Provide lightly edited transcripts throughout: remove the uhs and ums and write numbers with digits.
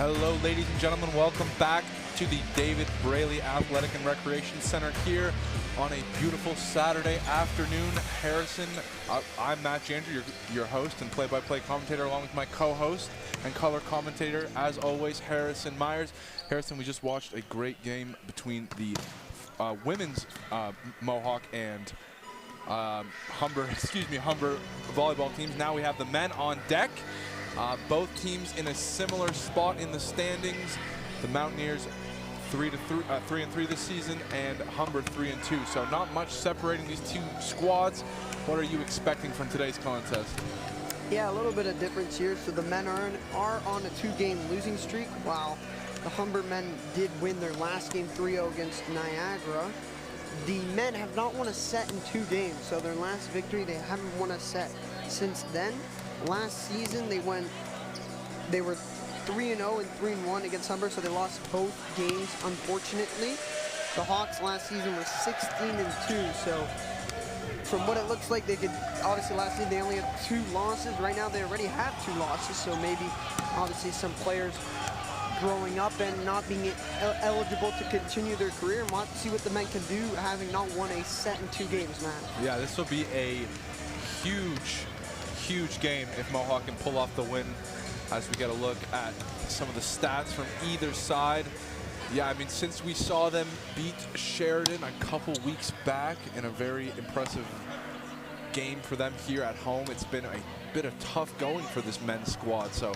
Hello, ladies and gentlemen. Welcome back to the David Braley Athletic and Recreation Center here on a beautiful Saturday afternoon. Harrison, I'm Matt Jander, your host and play-by-play commentator, along with my co-host and color commentator, as always, Harrison Myers. Harrison, we just watched a great game between the women's Mohawk and Humber volleyball teams. Now we have the men on deck. Both teams in a similar spot in the standings. The Mountaineers 3-3 this season, and Humber 3-2. So not much separating these two squads. What are you expecting from today's contest? Yeah, a little bit of difference here. So the men are on a 2-game losing streak, while the Humber men did win their last game 3-0 against Niagara. The men have not won a set in 2 games. So their last victory, they haven't won a set since then. Last season, they were 3-0 and 3-1 against Humber, so they lost both games, unfortunately. The Hawks last season were 16-2, so from what it looks like, they could, obviously last season they only had 2 losses. Right now they already have 2 losses, so maybe obviously some players growing up and not being eligible to continue their career, and we'll have to see what the men can do having not won a set in 2 games, man. Yeah, this will be a huge game if Mohawk can pull off the win, as we get a look at some of the stats from either side. Yeah, I mean, since we saw them beat Sheridan a couple weeks back in a very impressive game for them here at home, it's been a bit of tough going for this men's squad. So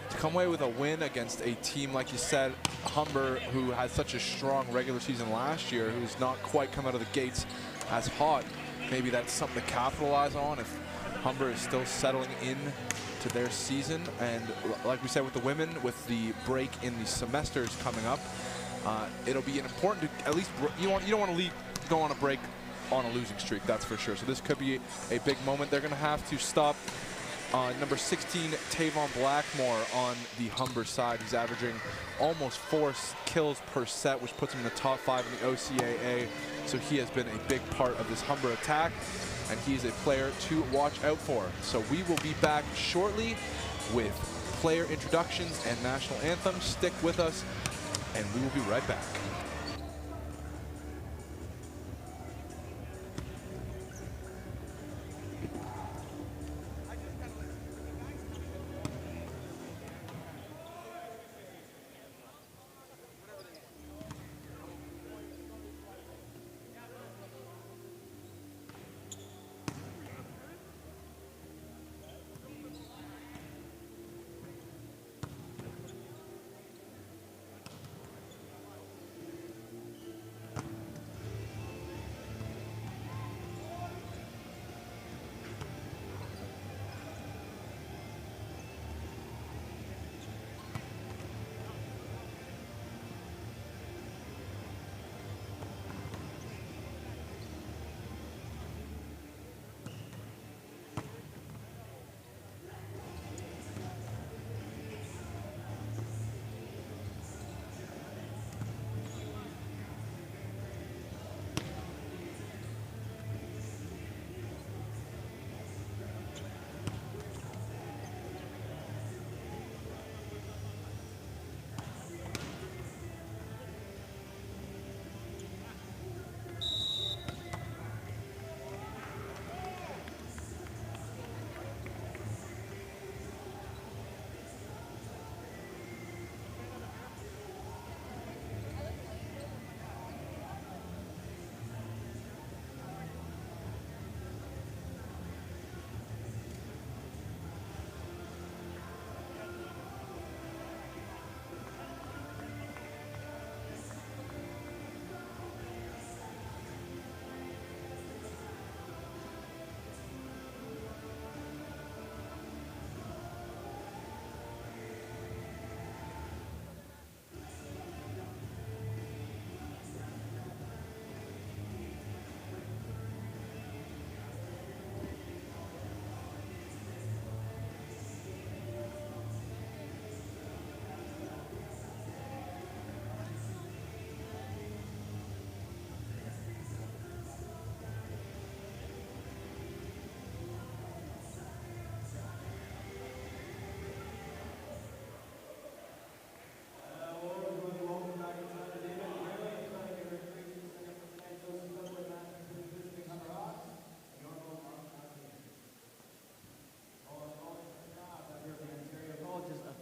to come away with a win against a team, like you said, Humber, who had such a strong regular season last year, who's not quite come out of the gates as hot, maybe that's something to capitalize on if Humber is still settling in to their season. And like we said with the women, with the break in the semesters coming up, it'll be an important to, at least you don't want to go on a break on a losing streak, that's for sure. So this could be a big moment. They're going to have to stop number 16 Tavon Blackmore on the Humber side. He's averaging almost 4 kills per set, which puts him in the top 5 in the OCAA. So he has been a big part of this Humber attack, and he's a player to watch out for. So we will be back shortly with player introductions and national anthems. Stick with us, and we will be right back.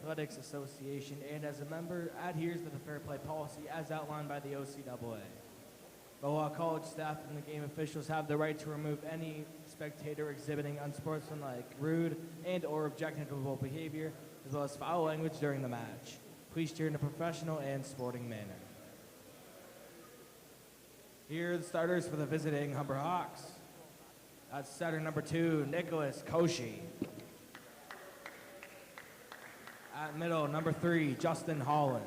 Athletics Association and as a member adheres to the fair play policy as outlined by the OCAA. Mohawk College staff and the game officials have the right to remove any spectator exhibiting unsportsmanlike, rude, and or objectionable behavior, as well as foul language during the match. Please cheer in a professional and sporting manner. Here are the starters for the visiting Humber Hawks. That's starter number 2, Nicholas Koshi. At middle, number 3, Justin Holland.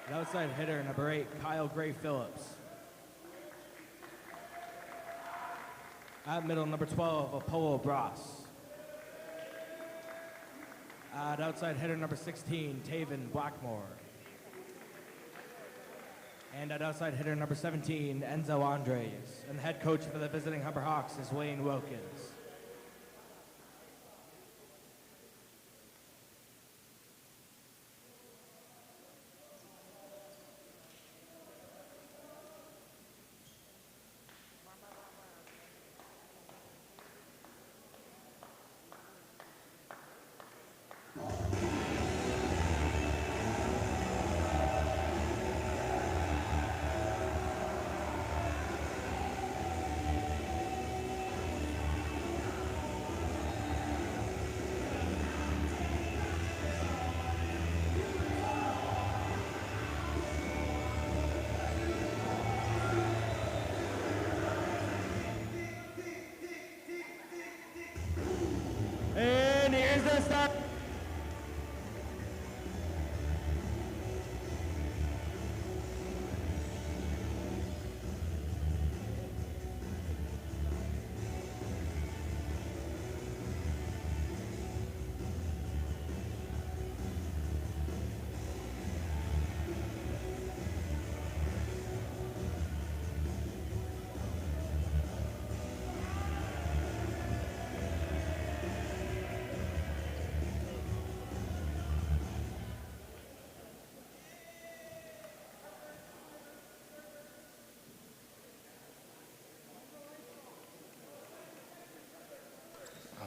The outside hitter, number 8, Kyle Gray Phillips. At middle, number 12, Apollo Bras. At outside hitter, number 16, Taven Blackmore. And at outside hitter, number 17, Enzo Andres. And the head coach for the visiting Humber Hawks is Wayne Wilkins. And here's the start.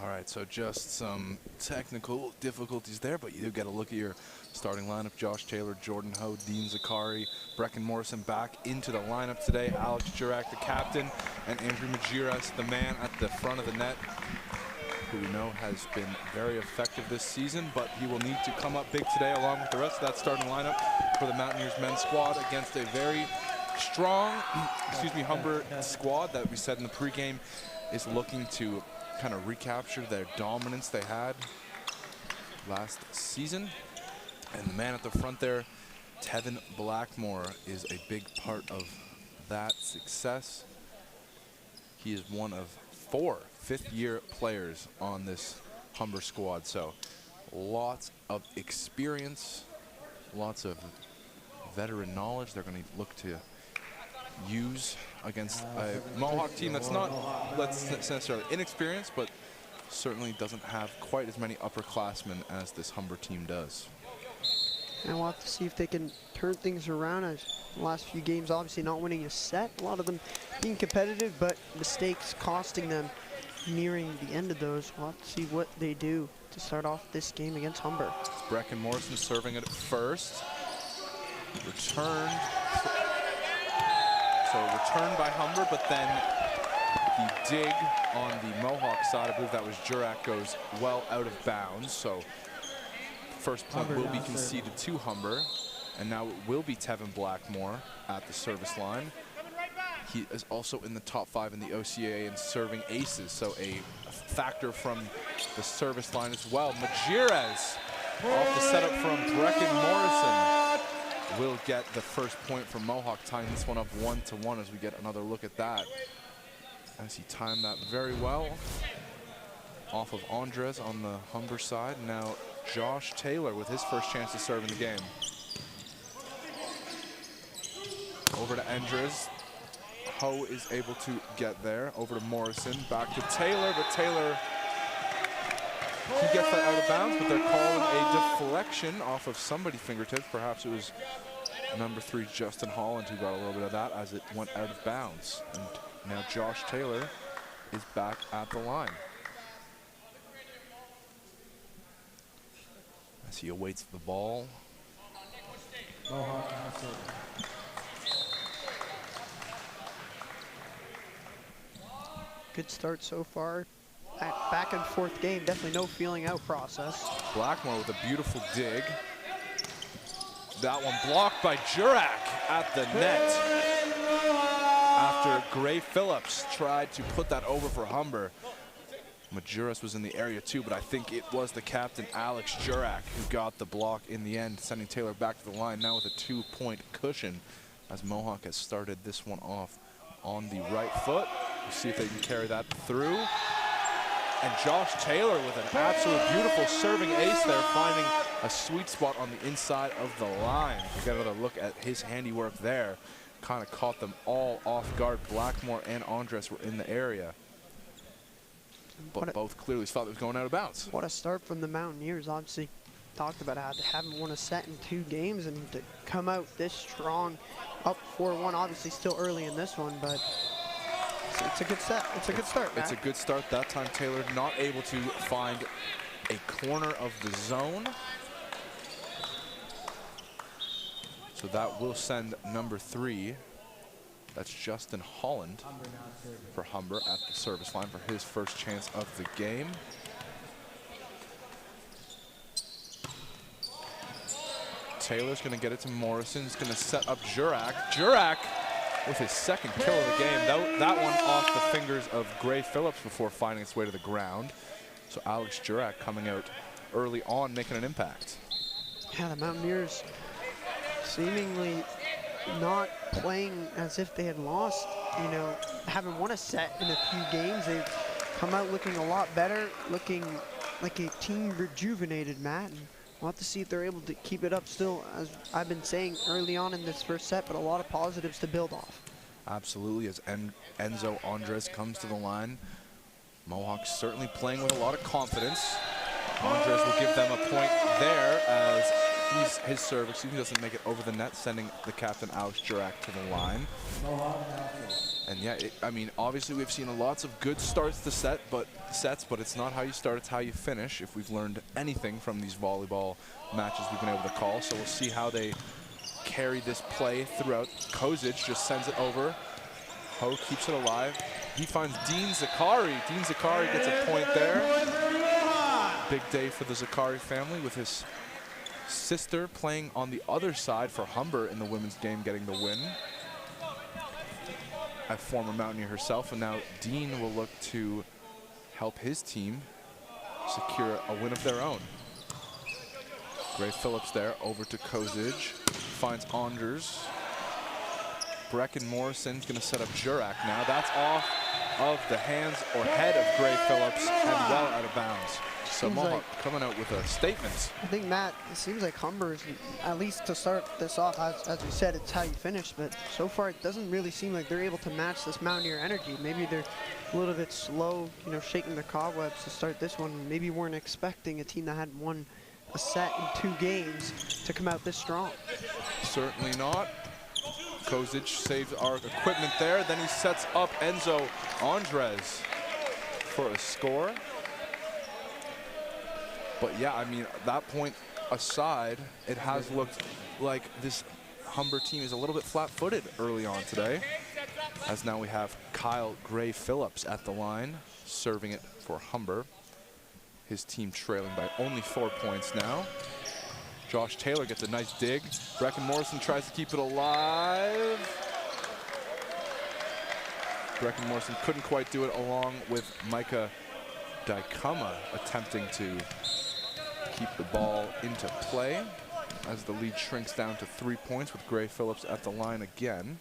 All right, so just some technical difficulties there, but you do get a look at your starting lineup. Josh Taylor, Jordan Ho, Dean Zakari, Brecken Morrison back into the lineup today. Alex Jurak, the captain, and Andrew Majiras, the man at the front of the net, who we know has been very effective this season, but he will need to come up big today along with the rest of that starting lineup for the Mountaineers men's squad against a very strong, Humber squad that we said in the pregame is looking to kind of recapture their dominance they had last season. And the man at the front there, Tevin Blackmore, is a big part of that success. He is one of 4 fifth-year players on this Humber squad, so lots of experience, lots of veteran knowledge they're going to look to use against a Mohawk team that's not necessarily inexperienced, but certainly doesn't have quite as many upperclassmen as this Humber team does. And we'll have to see if they can turn things around. As the last few games, obviously not winning a set, a lot of them being competitive, but mistakes costing them nearing the end of those. We'll have to see what they do to start off this game against Humber. Brecken Morrison serving it at first. Returned by Humber, but then the dig on the Mohawk side, I believe that was Jurak, goes well out of bounds. So first point will be conceded to Humber, and now it will be Tevin Blackmore at the service line. He is also in the top 5 in the OCAA in serving aces, so a factor from the service line as well. Majiras off the setup from Brecken Morrison will get the first point for Mohawk, tying this one up 1-1 as we get another look at that. As he timed that very well off of Andres on the Humber side. Now Josh Taylor with his first chance to serve in the game. Over to Andres. Ho is able to get there. Over to Morrison. Back to Taylor, but Taylor, he gets that out of bounds, but they're calling a deflection off of somebody's fingertips. Perhaps it was number 3, Justin Holland, who got a little bit of that as it went out of bounds. And now Josh Taylor is back at the line. as he awaits the ball. Mohawk on the serve. Good start so far. Back and forth game, definitely no feeling out process. Blackmore with a beautiful dig. That one blocked by Jurak at the net. After Gray Phillips tried to put that over for Humber. Majuras was in the area too, but I think it was the captain, Alex Jurak, who got the block in the end, sending Taylor back to the line now with a 2-point cushion as Mohawk has started this one off on the right foot. We'll see if they can carry that through. And Josh Taylor with an absolute beautiful serving ace there, finding a sweet spot on the inside of the line. We got another look at his handiwork there. Kind of caught them all off guard. Blackmore and Andres were in the area, but both clearly thought it was going out of bounds. What a start from the Mountaineers. Obviously, talked about how they haven't won a set in 2 games, and to come out this strong, up 4-1. Obviously, still early in this one, but it's a good set. It's a good start, Matt. It's a good start. That time, Taylor not able to find a corner of the zone. So that will send number 3. That's Justin Holland for Humber at the service line for his first chance of the game. Taylor's going to get it to Morrison. He's going to set up Jurak. Jurak with his second kill of the game. That one off the fingers of Gray Phillips before finding its way to the ground. So Alex Jurak coming out early on, making an impact. Yeah, the Mountaineers seemingly not playing as if they had lost, you know, haven't won a set in a few games. They've come out looking a lot better, looking like a team rejuvenated, Matt. And we'll have to see if they're able to keep it up still, as I've been saying early on in this first set, but a lot of positives to build off. Absolutely, as Enzo Andres comes to the line. Mohawks certainly playing with a lot of confidence. Andres will give them a point there as his serve, doesn't make it over the net, sending the captain Alex Jurak to the line. And yeah, I mean, obviously we've seen lots of good starts to sets, but it's not how you start, it's how you finish. If we've learned anything from these volleyball matches we've been able to call, so we'll see how they carry this play throughout. Kozic just sends it over. Ho keeps it alive. He finds Dean Zakari. Dean Zakari gets a point there. Big day for the Zakari family with his sister playing on the other side for Humber in the women's game, getting the win. A former Mountaineer herself, and now Dean will look to help his team secure a win of their own. Gray Phillips there, over to Kozic, finds Anders. Brecken Morrison's gonna set up Jurak now. That's off of the hands or head of Gray Phillips and well out of bounds. So Mohawk coming out with a statement. I think, Matt, it seems like Humber's, at least to start this off, as we said, it's how you finish, but so far it doesn't really seem like they're able to match this Mountaineer energy. Maybe they're a little bit slow, you know, shaking the cobwebs to start this one. Maybe weren't expecting a team that hadn't won a set in 2 games to come out this strong. Certainly not. Kozic saves our equipment there. Then he sets up Enzo Andres for a score. But yeah, I mean, that point aside, it has looked like this Humber team is a little bit flat-footed early on today, as now we have Kyle Gray Phillips at the line, serving it for Humber. His team trailing by only 4 points now. Josh Taylor gets a nice dig. Brecken Morrison tries to keep it alive. Brecken Morrison couldn't quite do it, along with Micah Daikama attempting to keep the ball into play as the lead shrinks down to 3 points with Gray Phillips at the line again.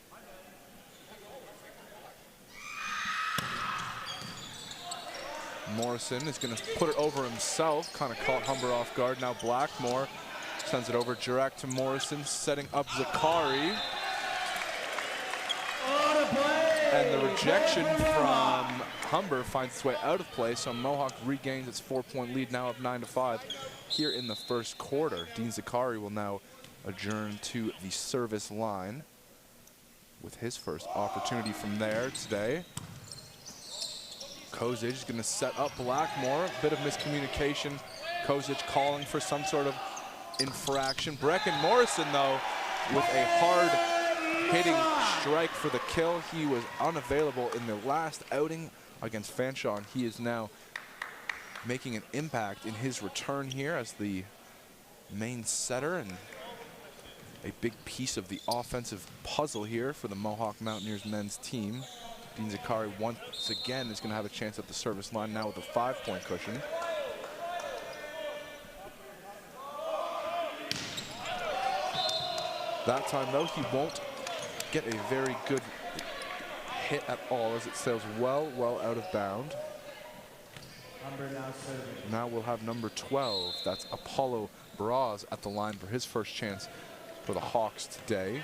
Morrison is going to put it over himself, kind of caught Humber off guard. Now Blackmore sends it over. Jurak to Morrison, setting up Zakari. And the rejection from Humber finds its way out of play, so Mohawk regains its 4-point lead now of 9-5 here in the first quarter. Dean Zakari will now adjourn to the service line with his first opportunity from there today. Kozic is going to set up Blackmore. A bit of miscommunication. Kozic calling for some sort of infraction. Brecken Morrison, though, with a hard-hitting strike for the kill. He was unavailable in the last outing against Fanshawe, and he is now making an impact in his return here as the main setter and a big piece of the offensive puzzle here for the Mohawk Mountaineers men's team. Dean Zakari once again is going to have a chance at the service line now with a 5-point cushion. That time, though, he won't get a very good hit at all as it sails well out of bound. Now we'll have number 12. That's Apollo Braz at the line for his first chance for the Hawks today.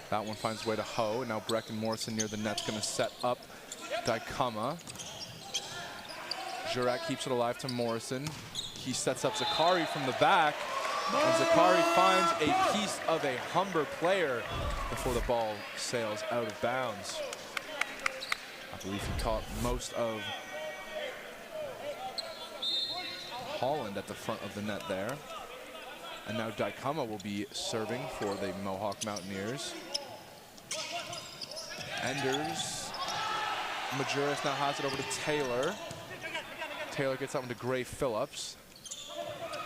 That one finds way to Ho, and now Brecken Morrison near the net's going to set up Daikama. Jurek keeps it alive to Morrison. He sets up Zakari from the back, and Zakari finds a piece of a Humber player before the ball sails out of bounds. I believe he caught most of Holland at the front of the net there. And now Daikama will be serving for the Mohawk Mountaineers. Enders. Majuris now has it over to Taylor. Taylor gets that one to Gray Phillips.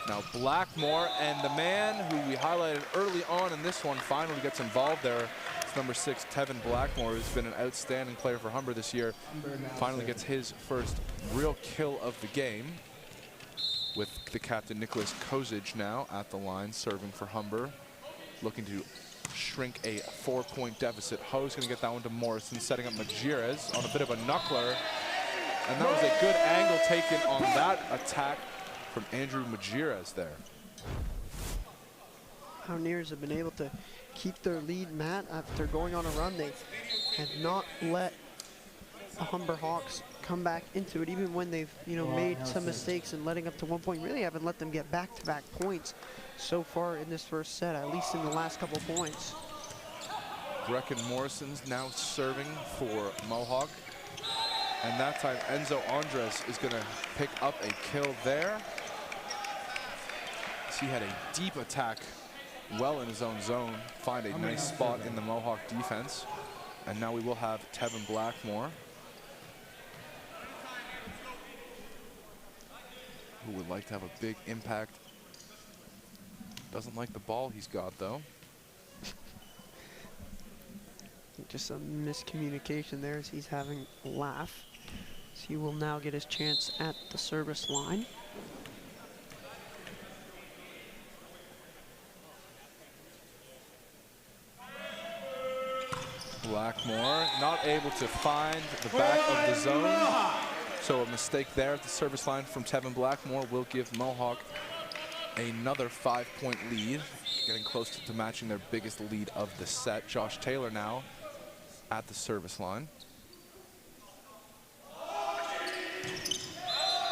Now Blackmore, and the man who we highlighted early on in this one finally gets involved there. It's number 6, Tevin Blackmore, who's been an outstanding player for Humber this year. Finally gets his first real kill of the game, with the captain Nicholas Kozic now at the line serving for Humber, looking to shrink a 4-point deficit. Ho's going to get that one to Morrison, setting up Majiras on a bit of a knuckler. And that was a good angle taken on that attack from Andrew Majiras there. Mountaineers have been able to keep their lead, Matt, after going on a run. They have not let the Humber Hawks come back into it, even when they've made some mistakes and letting up to 1 point. Really haven't let them get back-to-back points so far in this first set, at least in the last couple points. Brecken Morrison's now serving for Mohawk. And that time, Enzo Andres is going to pick up a kill there. He had a deep attack well in his own zone, find a nice spot in the Mohawk defense. And now we will have Tevin Blackmore, who would like to have a big impact. Doesn't like the ball he's got, though. Just some miscommunication there as he's having a laugh. So he will now get his chance at the service line. Blackmore not able to find the back of the zone. So a mistake there at the service line from Tevin Blackmore will give Mohawk another 5-point lead, getting close to matching their biggest lead of the set. Josh Taylor now at the service line.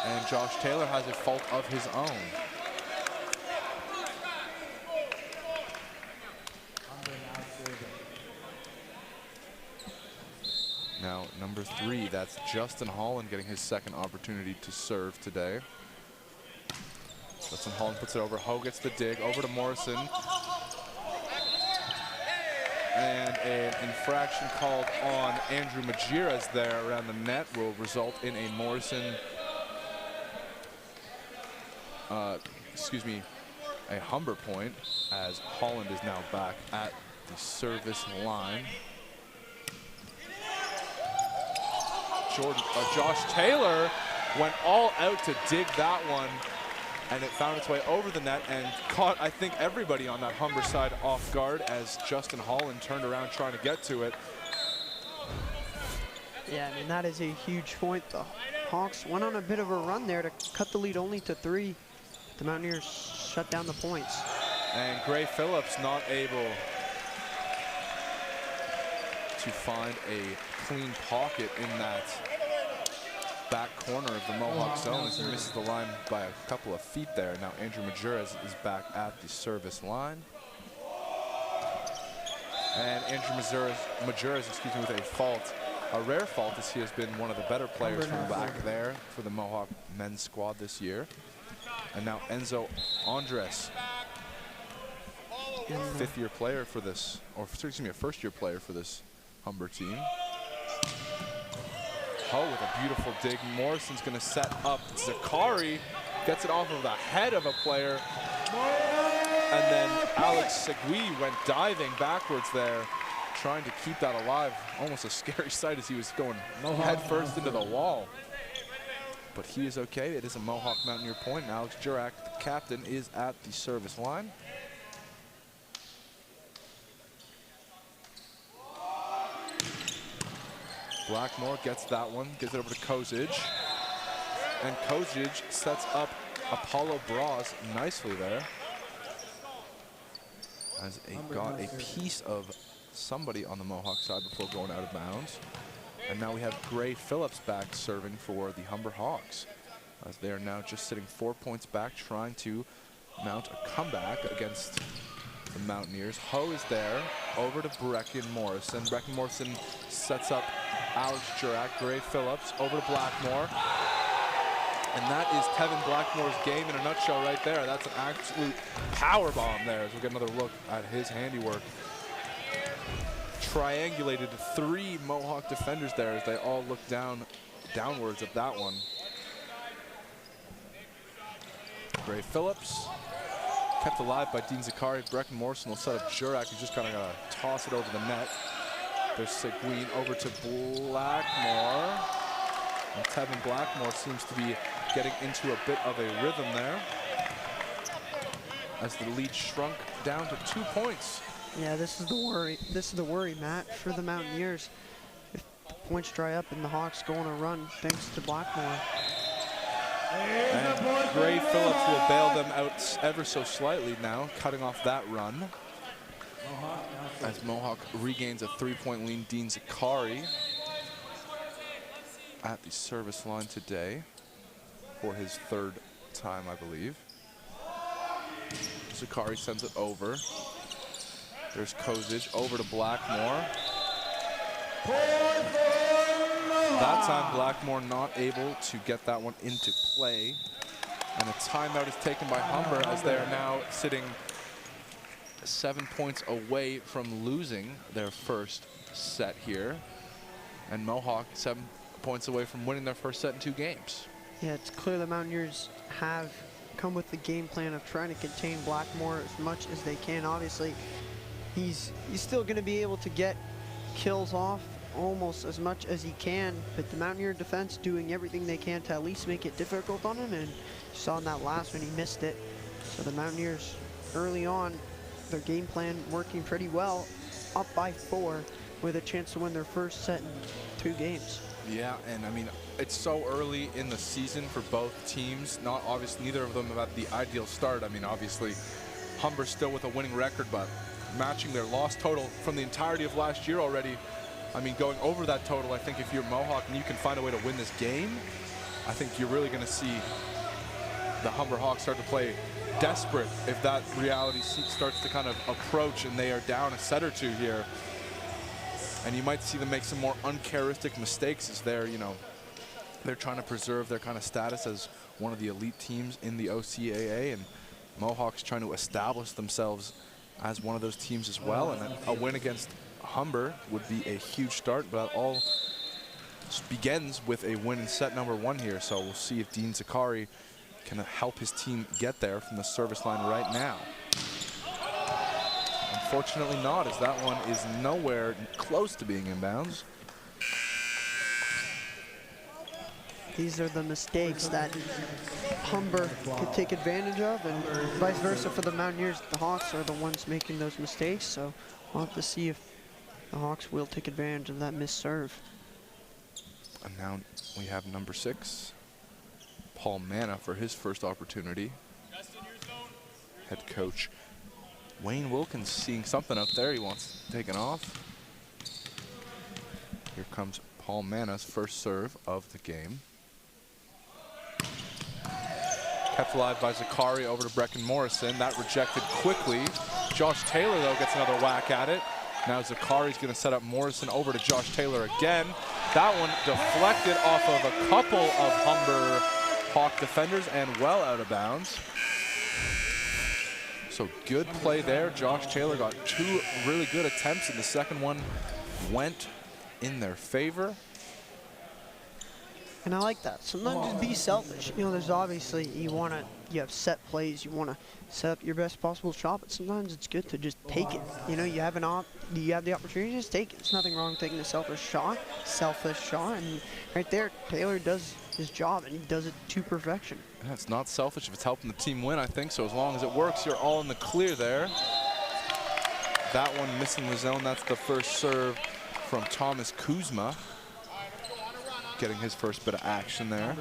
And Josh Taylor has a fault of his own. Now, number 3, that's Justin Holland getting his second opportunity to serve today. Justin Holland puts it over. Ho gets the dig over to Morrison. And an infraction called on Andrew Majiras there around the net will result in a Morrison, a Humber point, as Holland is now back at the service line. Josh Taylor went all out to dig that one, and it found its way over the net and caught, I think, everybody on that Humber side off guard as Justin Holland turned around trying to get to it. Yeah, I mean, that is a huge point. The Hawks went on a bit of a run there to cut the lead only to 3. The Mountaineers shut down the points. And Gray Phillips not able to find a clean pocket in that back corner of the Mohawk zone as he misses the line by a couple of feet there. Now Andrew Majuras is back at the service line. And Andrew Majuras, with a fault a rare fault, as he has been one of the better players from back there for the Mohawk men's squad this year. And now Enzo Andres, fifth-year player for this, or excuse me, a first-year player for this Humber team. Oh, with a beautiful dig. Morrison's going to set up Zakari, gets it off of the head of a player. And then Alex Segui went diving backwards there, trying to keep that alive. Almost a scary sight as he was going head first into the wall. But he is okay. It is a Mohawk Mountaineer point. And Alex Jurak, the captain, is at the service line. Blackmore gets that one, gives it over to Kozic. And Kozic sets up Apollo Bras nicely there. As got a piece of somebody on the Mohawk side before going out of bounds. And now we have Gray Phillips back serving for the Humber Hawks, as they are now just sitting 4 points back, trying to mount a comeback against the Mountaineers. Ho is there, over to Brecken Morrison. Brecken Morrison sets up Alex Jurak. Gray Phillips over to Blackmore. And that is Tevin Blackmore's game in a nutshell right there. That's an absolute power bomb there, as we get another look at his handiwork. Triangulated 3 Mohawk defenders there as they all look downwards at that one. Gray Phillips kept alive by Dean Zakari. Brecken Morrison will set up Jurak, who's just kind of going to toss it over the net. There's Seguin over to Blackmore. And Tevin Blackmore seems to be getting into a bit of a rhythm there, as the lead shrunk down to 2 points. Yeah, this is the worry. This is the worry, Matt, for the Mountaineers. If points dry up and the Hawks go on a run, thanks to Blackmore. And Gray Phillips will bail them out ever so slightly now, cutting off that run. As Mohawk regains a 3-point lead, Dean Zakari at the service line today for his 3rd time, I believe. Zakari sends it over. There's Kozic over to Blackmore. That time Blackmore not able to get that one into play. And a timeout is taken by Humber, as they are now sitting 7 points away from losing their first set here. And Mohawk 7 points away from winning their first set in 2 games. Yeah, it's clear the Mountaineers have come with the game plan of trying to contain Blackmore as much as they can. Obviously, he's still going to be able to get kills off almost as much as he can, but the Mountaineer defense doing everything they can to at least make it difficult on him, and you saw in that last one he missed it. So the Mountaineers early on, their game plan working pretty well, up by 4 with a chance to win their first set in 2 games. Yeah, and I mean, it's so early in the season for both teams. Not obviously, neither of them have had the ideal start. I mean, obviously, Humber still with a winning record, but matching their loss total from the entirety of last year already. I mean, going over that total, I think if you're Mohawk and you can find a way to win this game, I think you're really going to see the Humber Hawks start to play desperate if that reality starts to kind of approach and they are down a set or 2 here. And you might see them make some more uncharacteristic mistakes as they're, you know, they're trying to preserve their kind of status as one of the elite teams in the OCAA, and Mohawks trying to establish themselves as one of those teams as well. And a win against Humber would be a huge start, but all begins with a win in set number 1 here. So we'll see if Dean Zakari can help his team get there from the service line right now. Unfortunately not, as that one is nowhere close to being inbounds. These are the mistakes that Humber could take advantage of, and vice versa for the Mountaineers. The Hawks are the ones making those mistakes, so we'll have to see if the Hawks will take advantage of that missed serve. And now we have number 6, Paul Manna, for his first opportunity. Head coach Wayne Wilkins seeing something up there he wants taken off. Here comes Paul Manna's first serve of the game. Kept alive by Zakari over to Brecken Morrison. That rejected quickly. Josh Taylor, though, gets another whack at it. Now Zakari's going to set up Morrison over to Josh Taylor again. That one deflected off of a couple of Humber Hawk defenders and well out of bounds. So good play there. Josh Taylor got 2 really good attempts, and the second one went in their favor. And I like that. Sometimes just be selfish. You know, there's obviously, you have set plays, you want to set up your best possible shot, but sometimes it's good to just take it. You know, you have the opportunity, just take it. There's nothing wrong with taking a selfish shot, and right there, Taylor does his job, and he does it to perfection. Yeah, it's not selfish if it's helping the team win, I think, so as long as it works, you're all in the clear there. That one missing the zone. That's the first serve from Thomas Kuzma, getting his first bit of action there.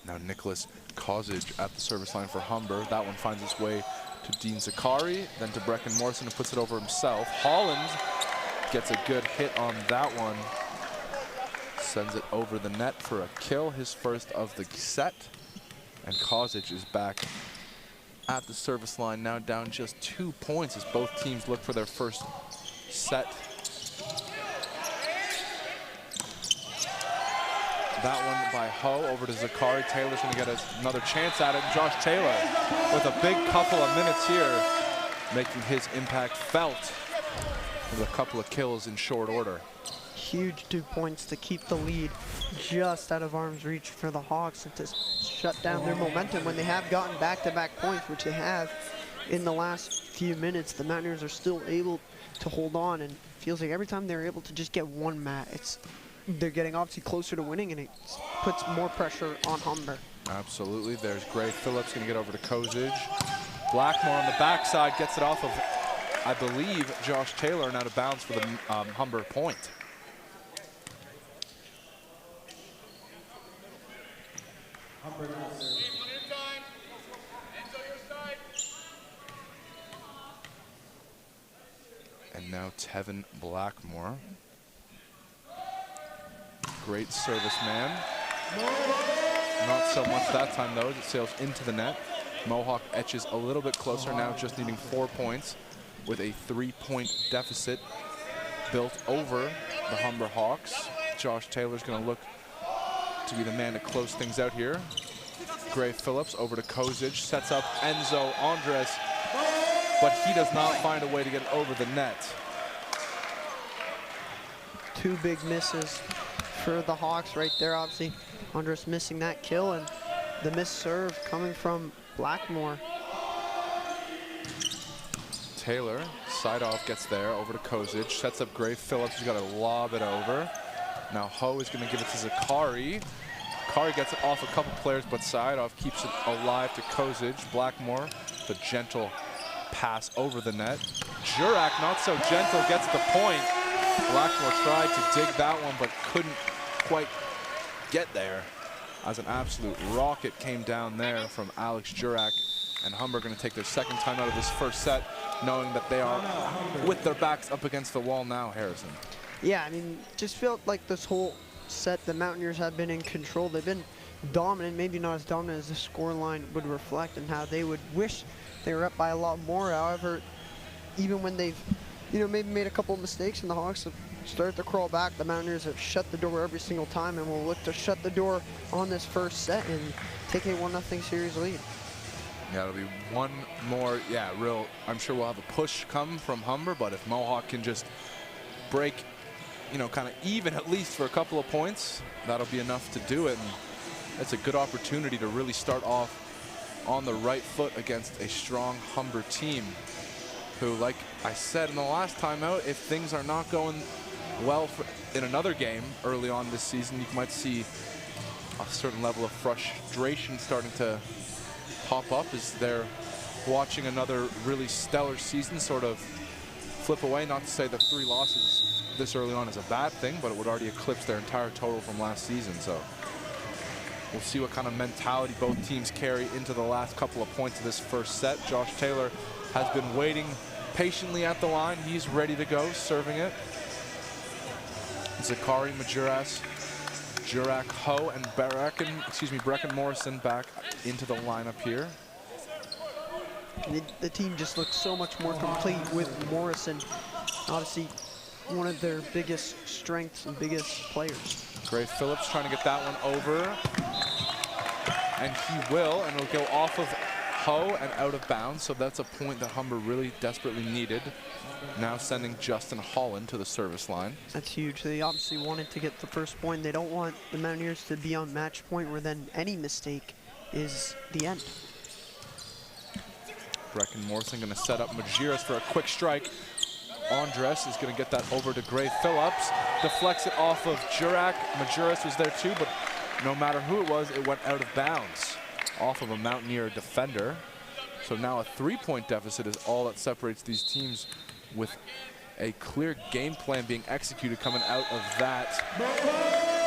Now Nicholas Kozich at the service line for Humber. That one finds its way to Dean Zakari, then to Brecken Morrison, who puts it over himself. Holland gets a good hit on that one. Sends it over the net for a kill, his first of the set. And Kozich is back at the service line, now down just 2 points as both teams look for their first set. That one by Ho over to Zakari. Taylor's going to get another chance at it. Josh Taylor with a big couple of minutes here, making his impact felt with a couple of kills in short order. Huge 2 points to keep the lead just out of arm's reach for the Hawks and to shut down their momentum when they have gotten back-to-back points, which they have in the last few minutes. The Mountaineers are still able to hold on, and feels like every time they're able to just get one mat, they're getting obviously closer to winning, and it puts more pressure on Humber. Absolutely. There's Gray Phillips going to get over to Kozich. Blackmore on the backside gets it off of, I believe, Josh Taylor, and out of bounds for the Humber point. And now Tevin Blackmore. Great service man. Not so much that time though, as it sails into the net. Mohawk etches a little bit closer now, just needing 4 points with a 3-point deficit built over the Humber Hawks. Josh Taylor's going to look to be the man to close things out here. Gray Phillips over to Kozich, sets up Enzo Andres, but he does not find a way to get it over the net. 2 big misses for the Hawks right there. Obviously, Andres missing that kill, and the missed serve coming from Blackmore. Taylor, side off, gets there, over to Kozich, sets up Gray Phillips, who's got to lob it over. Now Ho is going to give it to Zakari. Zakari gets it off a couple players, but side off keeps it alive to Kozich. Blackmore, the gentle pass over the net. Jurak, not so gentle, gets the point. Blackmore tried to dig that one, but couldn't quite get there, as an absolute rocket came down there from Alex Jurak. And Humber going to take their second time out of this first set, knowing that they are with their backs up against the wall now, Harrison. Yeah, I mean, just felt like this whole set, the Mountaineers have been in control. They've been dominant, maybe not as dominant as the scoreline would reflect, and how they would wish they were up by a lot more. However, even when they've, maybe made a couple of mistakes and the Hawks have started to crawl back, the Mountaineers have shut the door every single time, and will look to shut the door on this first set and take a 1-0 series lead. Yeah, it'll be one more, I'm sure we'll have a push come from Humber, but if Mohawk can just break, kind of even at least for a couple of points, that'll be enough to do it. And that's a good opportunity to really start off on the right foot against a strong Humber team who, like I said in the last time out, if things are not going well in another game early on this season, you might see a certain level of frustration starting to pop up as they're watching another really stellar season sort of flip away. Not to say that 3 losses this early on is a bad thing, but it would already eclipse their entire total from last season. So we'll see what kind of mentality both teams carry into the last couple of points of this first set. Josh Taylor has been waiting patiently at the line. He's ready to go, serving it. Zakari, Majuras, Jurak, Ho, and Brecken Morrison back into the lineup here. The team just looks so much more complete with Morrison Obviously, one of their biggest strengths and biggest players. Gray Phillips trying to get that one over. And he will, and it'll go off of Ho and out of bounds. So that's a point that Humber really desperately needed. Now sending Justin Holland to the service line. That's huge. They obviously wanted to get the first point. They don't want the Mountaineers to be on match point where then any mistake is the end. Brecken Morrison going to set up Majerus for a quick strike. Andres is going to get that over to Gray Phillips. Deflects it off of Jurak. Majerus was there too, but no matter who it was, it went out of bounds off of a Mountaineer defender. So now a 3-point deficit is all that separates these teams, with a clear game plan being executed coming out of that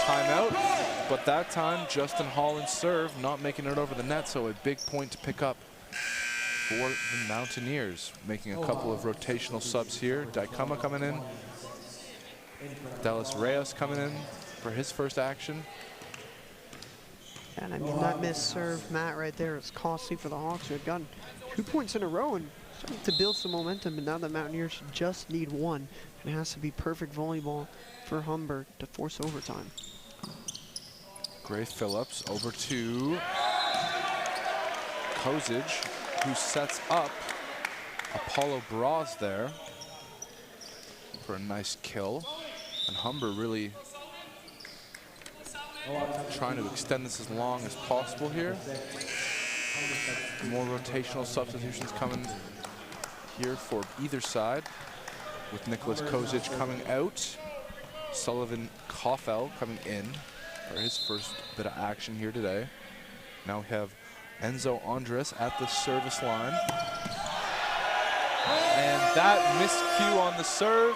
timeout. But that time, Justin Holland's serve not making it over the net, so a big point to pick up for the Mountaineers. Making a couple of rotational subs here. Daikama coming in. Dallas Reyes coming in for his first action. And I mean, that missed serve, Matt, right there, is costly for the Hawks, who had gotten 2 points in a row and starting to build some momentum. And now the Mountaineers just need one. And it has to be perfect volleyball for Humber to force overtime. Gray Phillips over to Kozic, who sets up Apollo Braz there for a nice kill. And Humber really trying to extend this as long as possible here. More rotational substitutions coming here for either side, with Nicholas Kozic coming out, Sullivan Koffel coming in for his first bit of action here today. Now we have Enzo Andres at the service line. And that miscue on the serve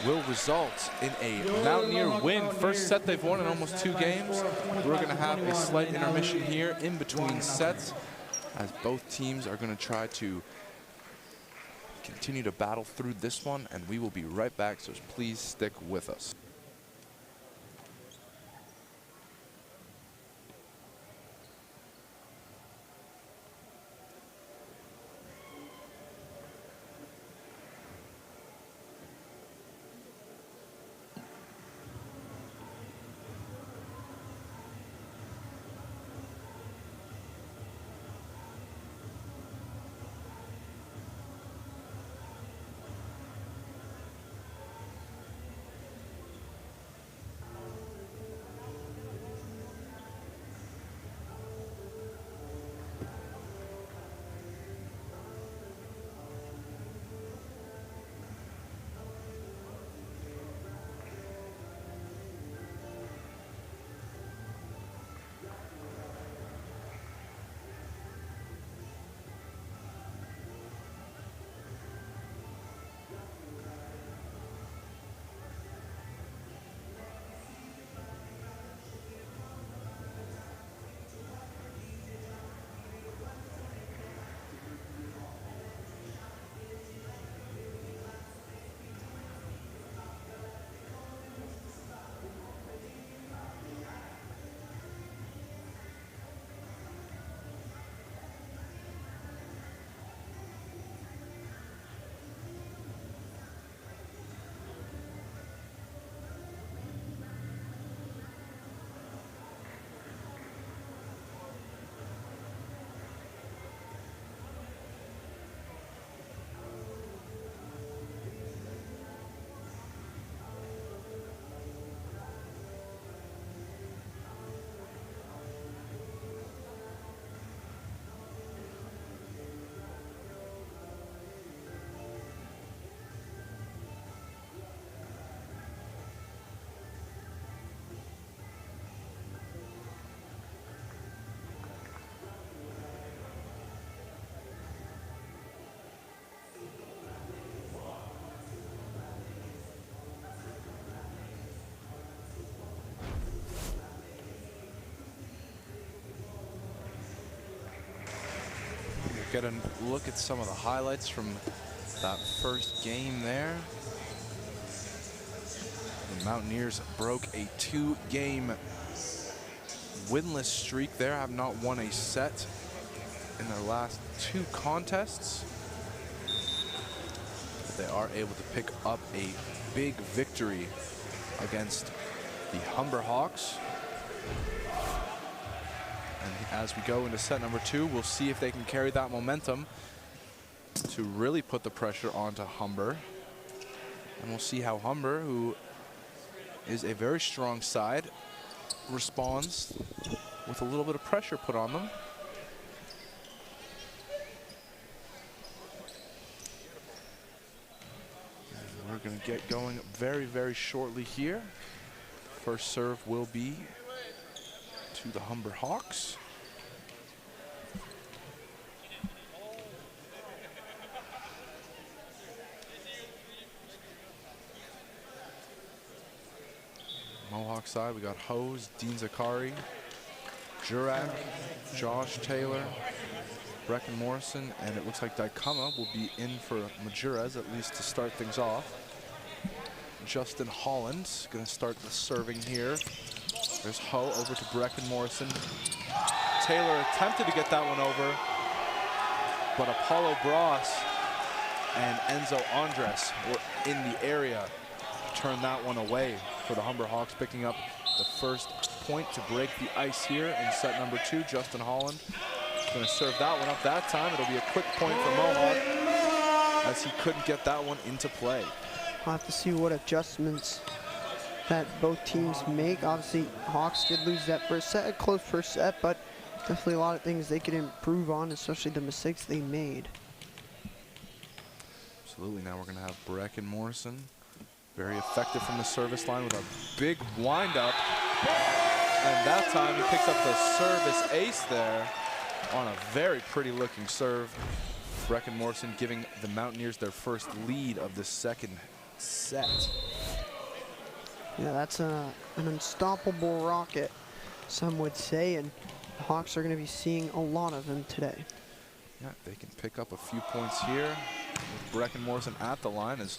will result in a Mountaineer win. First set they've won in almost 2 games. We're going to have a slight intermission here in between sets, as both teams are going to try to continue to battle through this one, and we will be right back, so please stick with us. Get a look at some of the highlights from that first game there. The Mountaineers broke a 2-game winless streak there, have not won a set in their last 2 contests. they are able to pick up a big victory against the Humber Hawks. And as we go into set number 2, we'll see if they can carry that momentum to really put the pressure onto Humber. And we'll see how Humber, who is a very strong side, responds with a little bit of pressure put on them. And we're going to get going very, very shortly here. First serve will be to the Humber Hawks. Mohawk side, we got Hose, Dean Zakari, Jurak, Josh Taylor, Brecken Morrison, and it looks like Daikama will be in for Majurez, at least to start things off. Justin Holland going to start the serving here. There's Ho over to Brecken Morrison. Taylor attempted to get that one over, but Apollo Bros and Enzo Andres were in the area to turn that one away for the Humber Hawks, picking up the first point to break the ice here in set number 2. Justin Holland is going to serve that one up that time. It'll be a quick point for Mohawk as he couldn't get that one into play. We'll have to see what adjustments that both teams make. Obviously, Hawks did lose that first set, a close first set, but definitely a lot of things they could improve on, especially the mistakes they made. Absolutely. Now we're going to have Brecken Morrison, very effective from the service line with a big wind-up. And that time he picks up the service ace there on a very pretty-looking serve. Brecken Morrison giving the Mountaineers their first lead of the second set. Yeah, that's an unstoppable rocket, some would say, and the Hawks are going to be seeing a lot of them today. Yeah, they can pick up a few points here with Brecken Morrison at the line as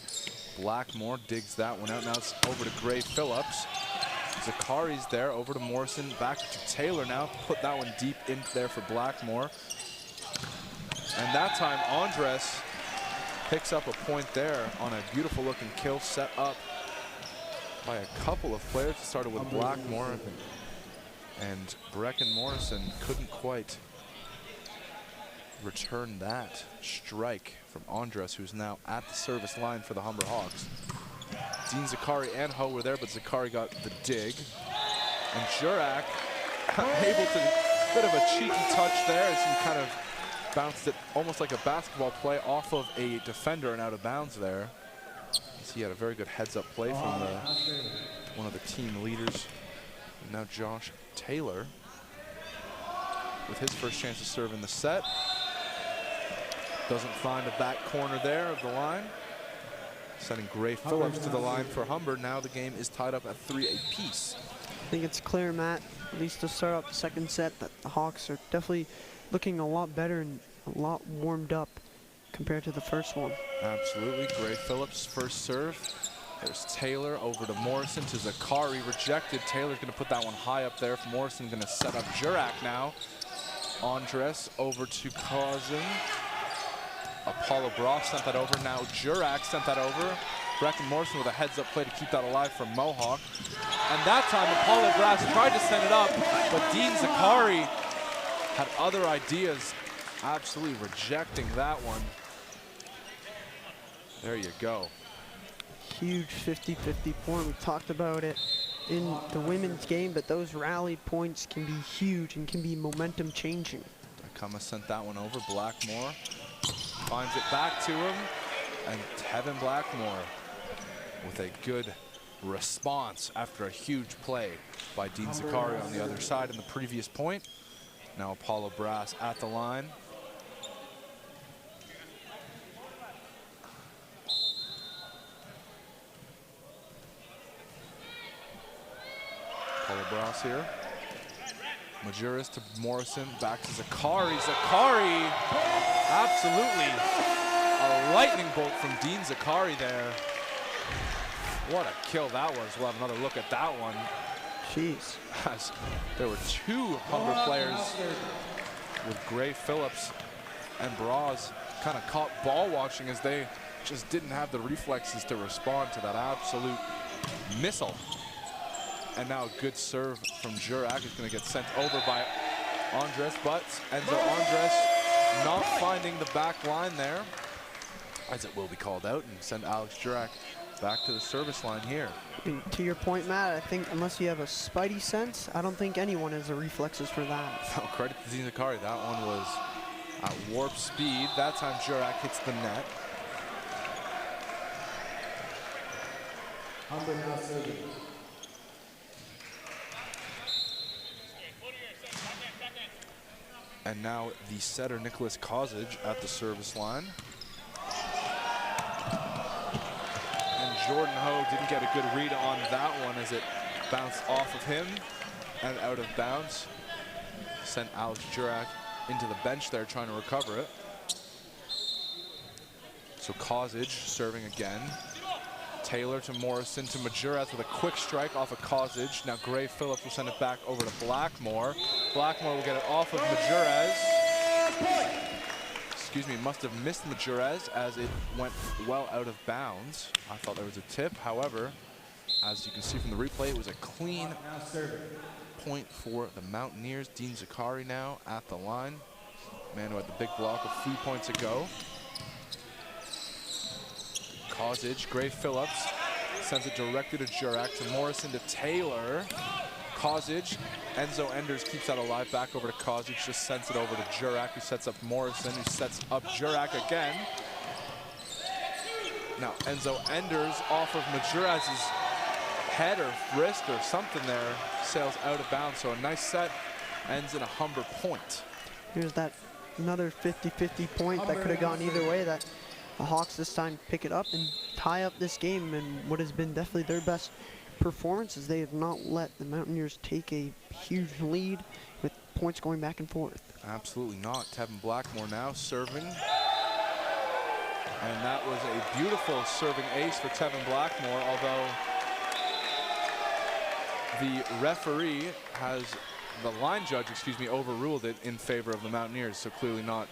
Blackmore digs that one out. Now it's over to Gray Phillips. Zakari's there, over to Morrison, back to Taylor now. Put that one deep in there for Blackmore. And that time, Andres picks up a point there on a beautiful looking kill set up by a couple of players. It started with Blackmore, and Brecken Morrison couldn't quite return that strike from Andres, who's now at the service line for the Humber Hawks. Dean Zakari and Ho were there, but Zakari got the dig. And Jurak able to, bit of a cheeky touch there as he kind of bounced it almost like a basketball play off of a defender and out of bounds there. So he had a very good heads-up play from one of the team leaders. And now Josh Taylor with his first chance to serve in the set. Doesn't find the back corner there of the line. Sending Gray Phillips to the line for Humber. Now the game is tied up at 3 apiece. I think it's clear, Matt, at least to start off the second set, that the Hawks are definitely looking a lot better and a lot warmed up compared to the first one. Absolutely. Gray Phillips first serve. There's Taylor over to Morrison to Zakari, rejected. Taylor's going to put that one high up there. Morrison going to set up Jurak now. Andres over to Cousin. Apollo Brock sent that over. Now Jurak sent that over. Brecken Morrison with a heads-up play to keep that alive for Mohawk. And that time Apollo Brass tried to send it up, but Dean Zakari had other ideas, absolutely rejecting that one. There you go. Huge 50-50 point. We talked about it in the women's game, but those rally points can be huge and can be momentum changing. Daikama sent that one over. Blackmore finds it back to him, and Tevin Blackmore with a good response after a huge play by Dean Zakari on the other side in the previous point. Now Apollo Brass at the line. Apollo Brass here. Majuris to Morrison, back to Zakari. Zakari, absolutely a lightning bolt from Dean Zakari there. What a kill that was. We'll have another look at that one. Jeez. As there were two Humber players with Gray Phillips and Braz kind of caught ball watching as they just didn't have the reflexes to respond to that absolute missile. And now a good serve from Jurak is going to get sent over by Andres, but Enzo Andres not finding the back line there, as it will be called out, and send Alex Jurak back to the service line here. And to your point, Matt, I think unless you have a spidey sense, I don't think anyone has the reflexes for that. Oh, credit to Dean Zakari. That one was at warp speed. That time Jurak hits the net. Humber now serving. And now the setter, Nicholas Kozage, at the service line. And Jordan Ho didn't get a good read on that one as it bounced off of him and out of bounds. Sent Alex Jurak into the bench there trying to recover it. So Kozage serving again. Taylor to Morrison to Majuras with a quick strike off of Kozage. Now Gray Phillips will send it back over to Blackmore. Blackmore will get it off of Majuras. Excuse me, must have missed Majuras as it went well out of bounds. I thought there was a tip. However, as you can see from the replay, it was a clean point for the Mountaineers. Dean Zakari now at the line. Man who had the big block a few points ago. Kozage, Gray Phillips sends it directly to Jurak, to Morrison, to Taylor. Kozage, Enzo Enders keeps that alive, back over to Kozage, just sends it over to Jurak, who sets up Morrison, who sets up Jurak again. Now Enzo Enders off of Majuras' head or wrist or something there, sails out of bounds, so a nice set ends in a Humber point. Here's that another 50-50 point that could have gone either way. That the Hawks this time pick it up and tie up this game, and what has been definitely their best performance is they have not let the Mountaineers take a huge lead with points going back and forth. Absolutely not. Tevin Blackmore now serving. And that was a beautiful serving ace for Tevin Blackmore, although the referee has, the line judge, excuse me, overruled it in favor of the Mountaineers, so clearly not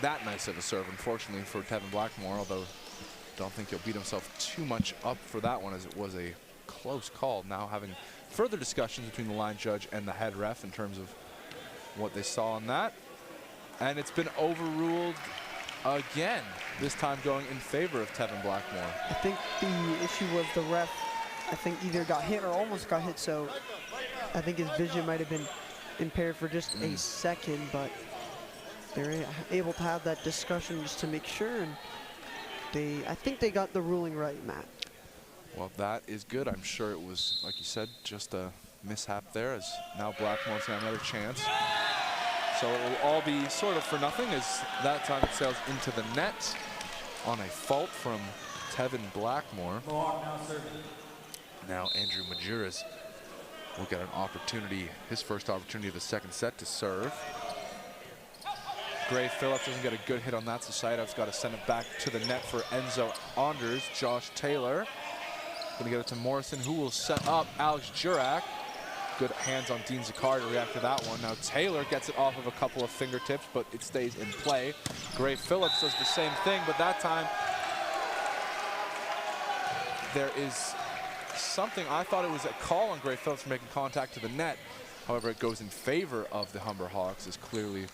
that nice of a serve, unfortunately, for Tevin Blackmore, although I don't think he'll beat himself too much up for that one, as it was a close call. Now having further discussions between the line judge and the head ref in terms of what they saw on that. And it's been overruled again, this time going in favor of Tevin Blackmore. I think the issue was the ref, I think, either got hit or almost got hit, so I think his vision might have been impaired for just a second, but they're able to have that discussion just to make sure, and I think they got the ruling right, Matt. Well, that is good. I'm sure it was, like you said, just a mishap there, as now Blackmore's got another chance. So it will all be sort of for nothing, as that time it sails into the net on a fault from Tevin Blackmore. Now Andrew Majuras will get an opportunity, his first opportunity of the second set to serve. Gray Phillips doesn't get a good hit on that, so Saitov's got to send it back to the net for Enzo Anders. Josh Taylor going to get it to Morrison, who will set up Alex Jurak. Good hands on Dean Zakari to react to that one. Now Taylor gets it off of a couple of fingertips, but it stays in play. Gray Phillips does the same thing, but that time there is something. I thought it was a call on Gray Phillips for making contact to the net. However, it goes in favor of the Humber Hawks, as clearly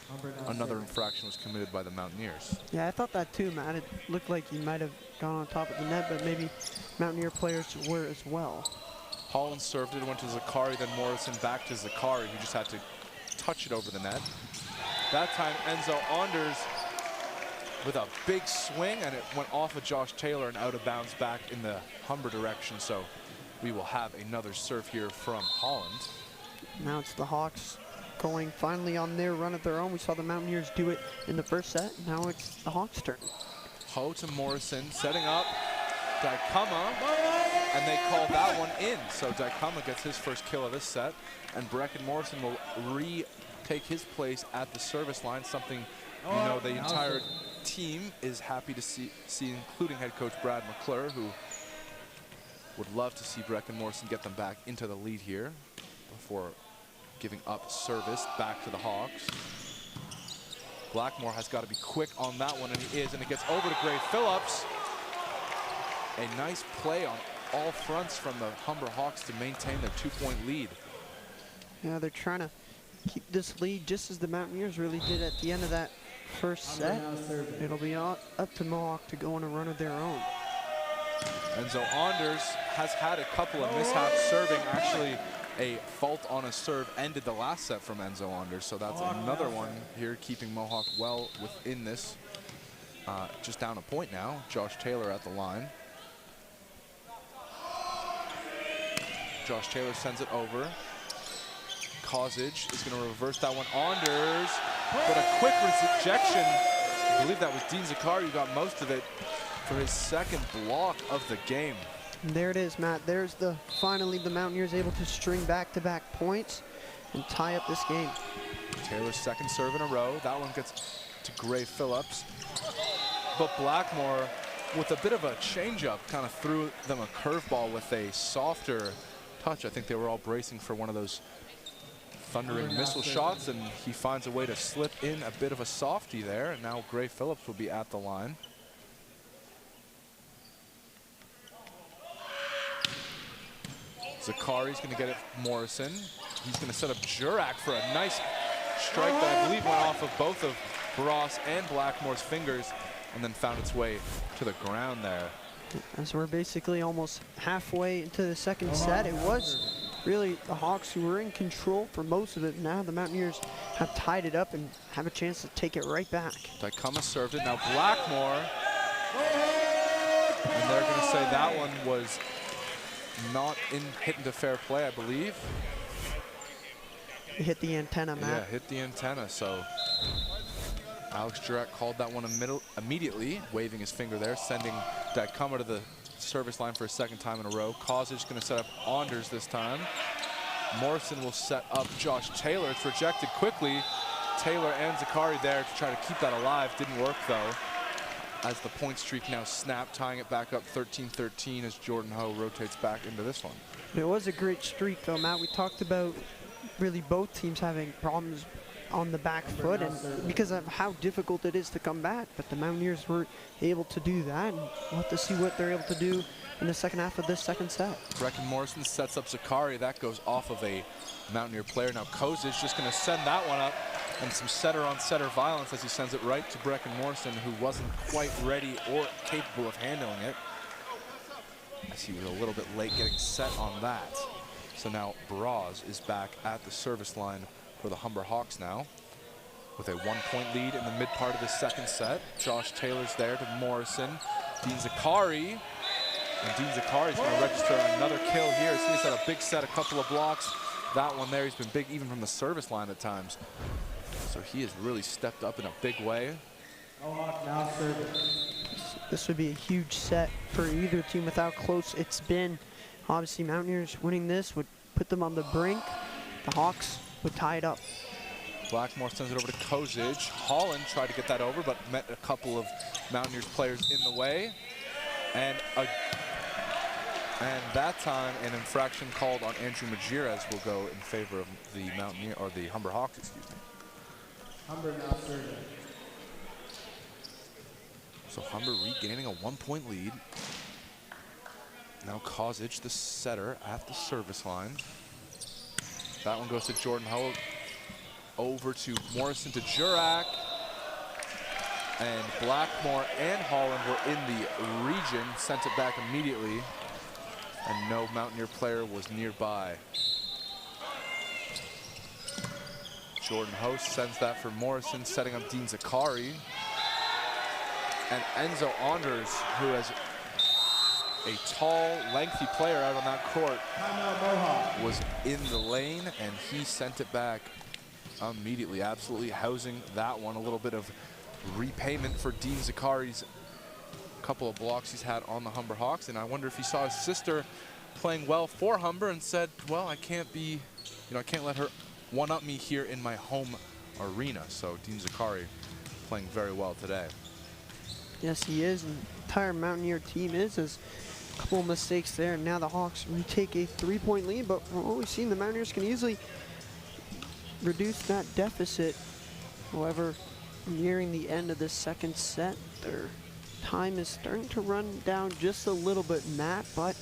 another infraction was committed by the Mountaineers. Yeah, I thought that too, Matt. It looked like he might have gone on top of the net, but maybe Mountaineer players were as well. Holland served it, went to Zakari, then Morrison back to Zakari, who just had to touch it over the net. That time, Enzo Anders with a big swing, and it went off of Josh Taylor and out of bounds back in the Humber direction. So we will have another serve here from Holland. Now it's the Hawks going finally on their run of their own. We saw the Mountaineers do it in the first set. Now it's the Hawks' turn. Ho to Morrison, setting up Daikama, and they call that one in. So Daikama gets his first kill of this set, and Brecken Morrison will retake his place at the service line, something you know the entire team is happy to see, including head coach Brad McClure, who would love to see Brecken Morrison get them back into the lead here before giving up service back to the Hawks. Blackmore has got to be quick on that one, and he is, and it gets over to Gray Phillips. A nice play on all fronts from the Humber Hawks to maintain their 2-point lead. Yeah, they're trying to keep this lead just as the Mountaineers really did at the end of that first set. It'll be up to Mohawk to go on a run of their own. Enzo Anders has had a couple of mishaps serving. Actually, a fault on a serve ended the last set from Enzo Anders, so that's another one here, keeping Mohawk well within this. Just down a point now. Josh Taylor at the line. Josh Taylor sends it over. Kozich is going to reverse that one. Anders, but a quick rejection. I believe that was Dean Zakari who got most of it for his second block of the game. And there it is, Matt. There's finally the Mountaineers able to string back-to-back points and tie up this game. Taylor's second serve in a row. That one gets to Gray Phillips. But Blackmore, with a bit of a changeup, kind of threw them a curveball with a softer touch. I think they were all bracing for one of those thundering missile shots, and he finds a way to slip in a bit of a softie there. And now Gray Phillips will be at the line. Zakari's going to get it Morrison. He's going to set up Jurak for a nice strike that I believe went off of both of Bross and Blackmore's fingers and then found its way to the ground there. As we're basically almost halfway into the second set, it was really the Hawks who were in control for most of it. Now the Mountaineers have tied it up and have a chance to take it right back. Daikama served it. Now Blackmore. And they're going to say that one was not hit into fair play, I believe. It hit the antenna, Matt. Yeah, hit the antenna. So Alex Jurak called that one immediately, waving his finger there, sending Daikama to the service line for a second time in a row. Kozich going to set up Anders this time. Morrison will set up Josh Taylor. It's rejected quickly. Taylor and Zakari there to try to keep that alive. Didn't work, though, as the point streak now snapped, tying it back up 13-13 as Jordan Ho rotates back into this one. It was a great streak, though, Matt. We talked about really both teams having problems on the back foot and because of how difficult it is to come back, but the Mountaineers were able to do that, and we'll have to see what they're able to do in the second half of this second set. Brecken Morrison sets up Zakari. That goes off of a Mountaineer player. Now Kozich just going to send that one up, and some setter-on-setter violence as he sends it right to Brecken Morrison, who wasn't quite ready or capable of handling it, as he was a little bit late getting set on that. So now Braz is back at the service line for the Humber Hawks now, with a 1-point lead in the mid part of the second set. Josh Taylor's there to Morrison. Dean Zakari. And Dean Zakari's going to register another kill here. He's had a big set, a couple of blocks. That one there, he's been big even from the service line at times. So he has really stepped up in a big way. This would be a huge set for either team with how close it's been. Obviously, Mountaineers winning this would put them on the brink. The Hawks would tie it up. Blackmore sends it over to Kozich. Holland tried to get that over, but met a couple of Mountaineers players in the way. And that time, an infraction called on Andrew Majiras will go in favor of the the Humber Hawks, excuse me. Humber now serving. So Humber regaining a 1-point lead. Now Kozich, the setter, at the service line. That one goes to Jordan Ho. Over to Morrison to Jurak. And Blackmore and Holland were in the region, sent it back immediately. And no Mountaineer player was nearby. Jordan Ho sends that for Morrison, setting up Dean Zakari. And Enzo Anders, who has a tall, lengthy player out on that court, was in the lane, and he sent it back immediately, absolutely housing that one. A little bit of repayment for Dean Zakari's couple of blocks he's had on the Humber Hawks, and I wonder if he saw his sister playing well for Humber and said, well, I can't let her one-up me here in my home arena. So Dean Zakari playing very well today. Yes, he is, and the entire Mountaineer team is. As a couple of mistakes there, and now the Hawks retake a 3-point lead, but from what we've seen, the Mountaineers can easily reduce that deficit. However, nearing the end of this second set. Their time is starting to run down just a little bit, Matt, but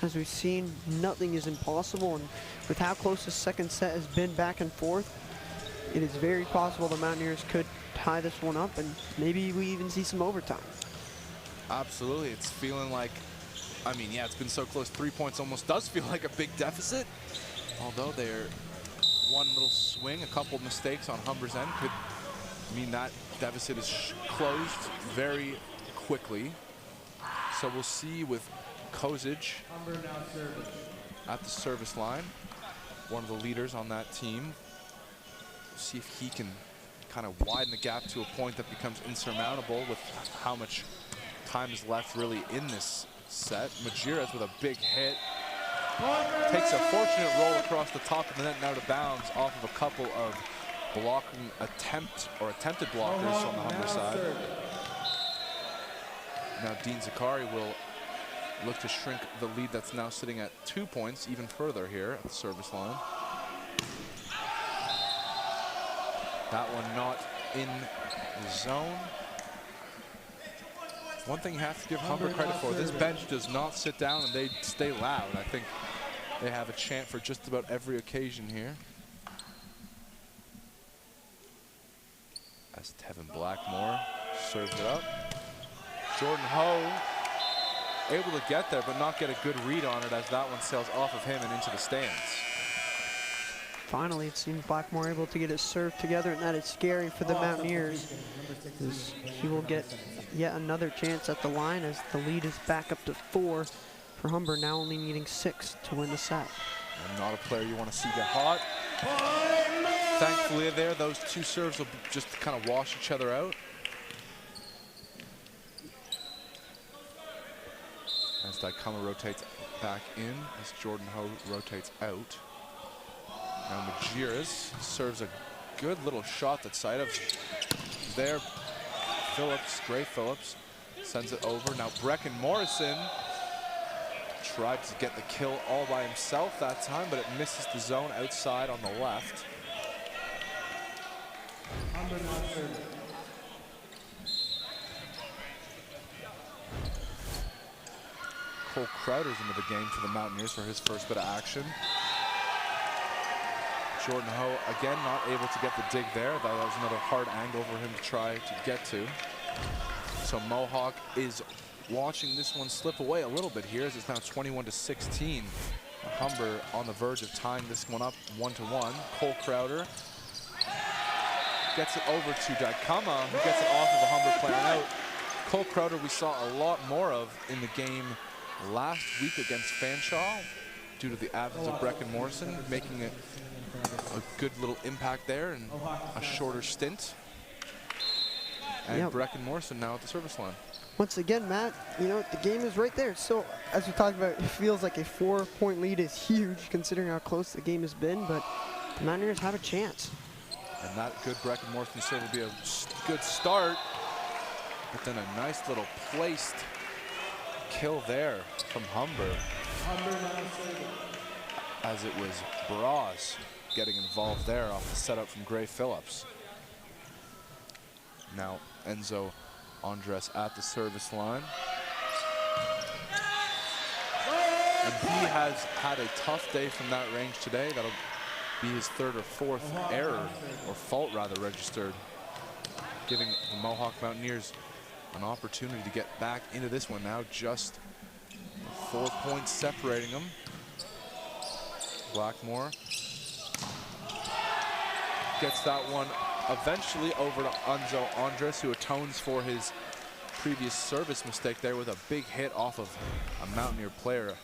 as we've seen, nothing is impossible, and with how close the second set has been back and forth, it is very possible the Mountaineers could tie this one up, and maybe we even see some overtime. Absolutely, it's feeling like, I mean, yeah, it's been so close. 3 points almost does feel like a big deficit, although they're one little swing, a couple of mistakes on Humber's end could mean that deficit is closed very quickly. So we'll see with Kozic at the service line, one of the leaders on that team. See if he can kind of widen the gap to a point that becomes insurmountable with how much time is left really in this set. Majiras with a big hit. Takes a fortunate roll across the top of the net and out of bounds off of a couple of blocking attempted blockers on the Humber side. Now Dean Zakari will look to shrink the lead that's now sitting at 2 points even further here at the service line. That one not in the zone. One thing you have to give Humber credit for, this bench does not sit down and they stay loud. I think they have a chant for just about every occasion here. As Tevin Blackmore serves it up. Jordan Ho able to get there but not get a good read on it as that one sails off of him and into the stands. Finally, it seems Blackmore able to get his serve together, and that is scary for the Mountaineers. He will get yet another chance at the line as the lead is back up to 4 for Humber, now only needing 6 to win the set. And not a player you want to see get hot. Thankfully there, those two serves will just kind of wash each other out. As Daikama rotates back in, as Jordan Ho rotates out. Now Majiras serves a good little shot that side of there. Phillips, Gray Phillips, sends it over. Now Brecken Morrison tried to get the kill all by himself that time, but it misses the zone outside on the left. Cole Crowder's into the game for the Mountaineers for his first bit of action. Jordan Ho, again, not able to get the dig there. That was another hard angle for him to try to get to. So Mohawk is watching this one slip away a little bit here as it's now 21-16. Humber on the verge of tying this one up 1-1. Cole Crowder gets it over to Daikama, who gets it off of the Humber player out. Cole Crowder we saw a lot more of in the game last week against Fanshawe due to the absence of Brecken Morrison, making it a good little impact there and a shorter stint. And yep. Brecken Morrison now at the service line. Once again, Matt, you know, the game is right there. So, as we talked about, it feels like a 4-point lead is huge considering how close the game has been, but the Mountaineers have a chance. And that good Brecken Morrison serve will be a good start, but then a nice little placed kill there from Humber. As it was Braz getting involved there off the setup from Gray Phillips. Now Enzo Andres at the service line. And he has had a tough day from that range today. That'll be his third or fourth error, or fault rather, registered, giving the Mohawk Mountaineers an opportunity to get back into this one now. Just 4 points separating them. Blackmore gets that one eventually over to Enzo Andres, who atones for his previous service mistake there with a big hit off of a Mountaineer player.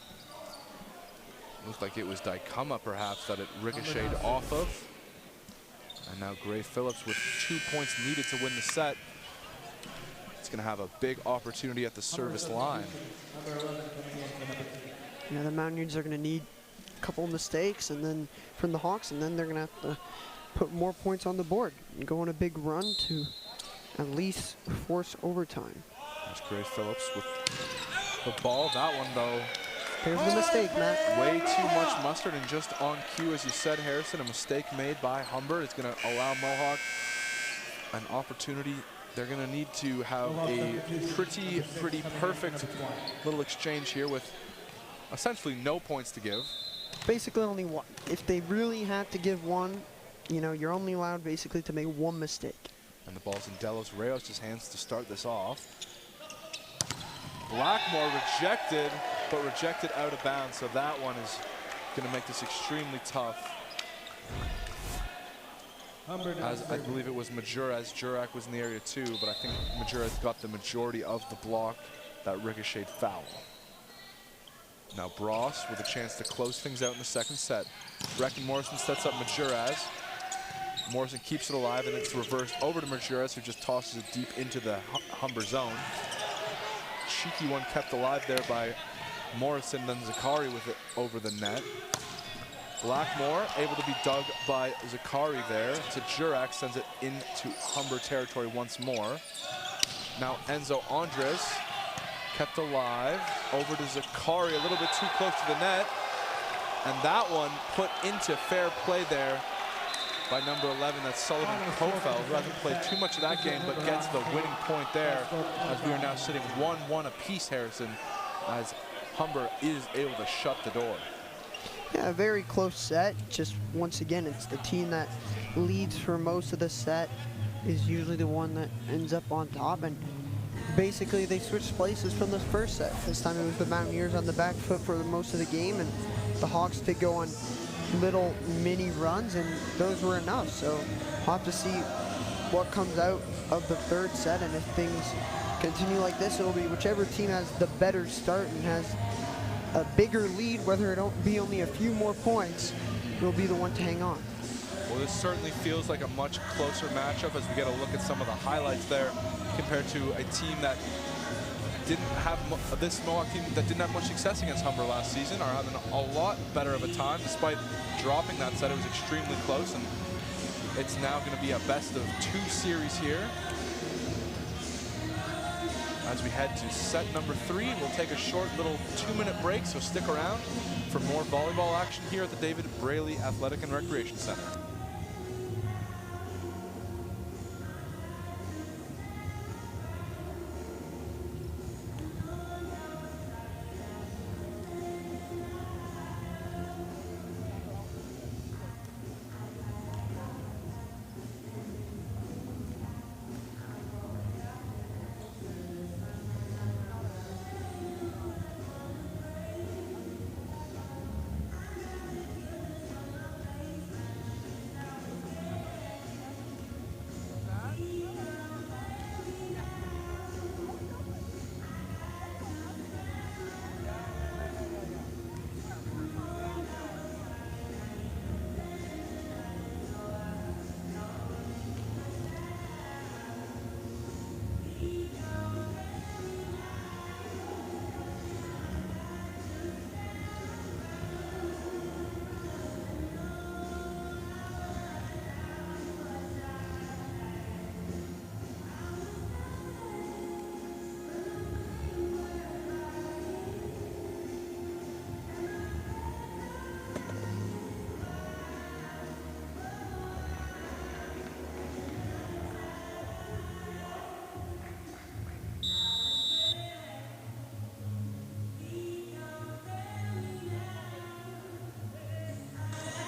Looked like it was Daikama perhaps that it ricocheted off of. And now Gray Phillips with 2 points needed to win the set. It's going to have a big opportunity at the service line. Yeah, the Mountaineers are going to need a couple of mistakes and then from the Hawks, and then they're going to have to put more points on the board and go on a big run to at least force overtime. There's Gray Phillips with the ball. That one, though, there's the mistake, Matt. way too much mustard, and just on cue, as you said, Harrison, a mistake made by Humber is going to allow Mohawk an opportunity. They're going to need to have a pretty perfect little exchange here with essentially no points to give. Basically only one. If they really had to give one, you know, you're only allowed basically to make one mistake. And the ball's in Delos Reyes' hands to start this off. Blackmore rejected, but rejected out of bounds, so that one is going to make this extremely tough. As I believe it was Majuras. Jurak was in the area too, but I think Majuras got the majority of the block that ricocheted foul. Now Bross with a chance to close things out in the second set. Brecken Morrison sets up Majuras. Morrison keeps it alive, and it's reversed over to Majuras, who just tosses it deep into the Humber zone. Cheeky one kept alive there by Morrison, then Zakari with it over the net. Blackmore able to be dug by Zakari there to Jurak, sends it into Humber territory once more. Now Enzo Andres kept alive, over to Zakari, a little bit too close to the net. And that one put into fair play there by number 11, that's Sullivan Kofeld, who hasn't played too much of that game, but gets the winning point there, as we are now sitting 1-1 apiece, Harrison, as Humber is able to shut the door. Yeah, a very close set. Just once again, it's the team that leads for most of the set is usually the one that ends up on top. And basically, they switched places from the first set. This time it was the Mountaineers on the back foot for most of the game, and the Hawks did go on little mini runs, and those were enough. So we'll have to see what comes out of the third set, and if things continue like this, it'll be whichever team has the better start and has a bigger lead, whether it'll be only a few more points, will be the one to hang on. Well, this certainly feels like a much closer matchup as we get a look at some of the highlights there compared to a team that didn't have, this Mohawk team that didn't have much success against Humber last season are having a lot better of a time. Despite dropping that set, it was extremely close, and it's now going to be a best of 2 series here. As we head to set number 3, we'll take a short little 2-minute break, so stick around for more volleyball action here at the David Braley Athletic and Recreation Center.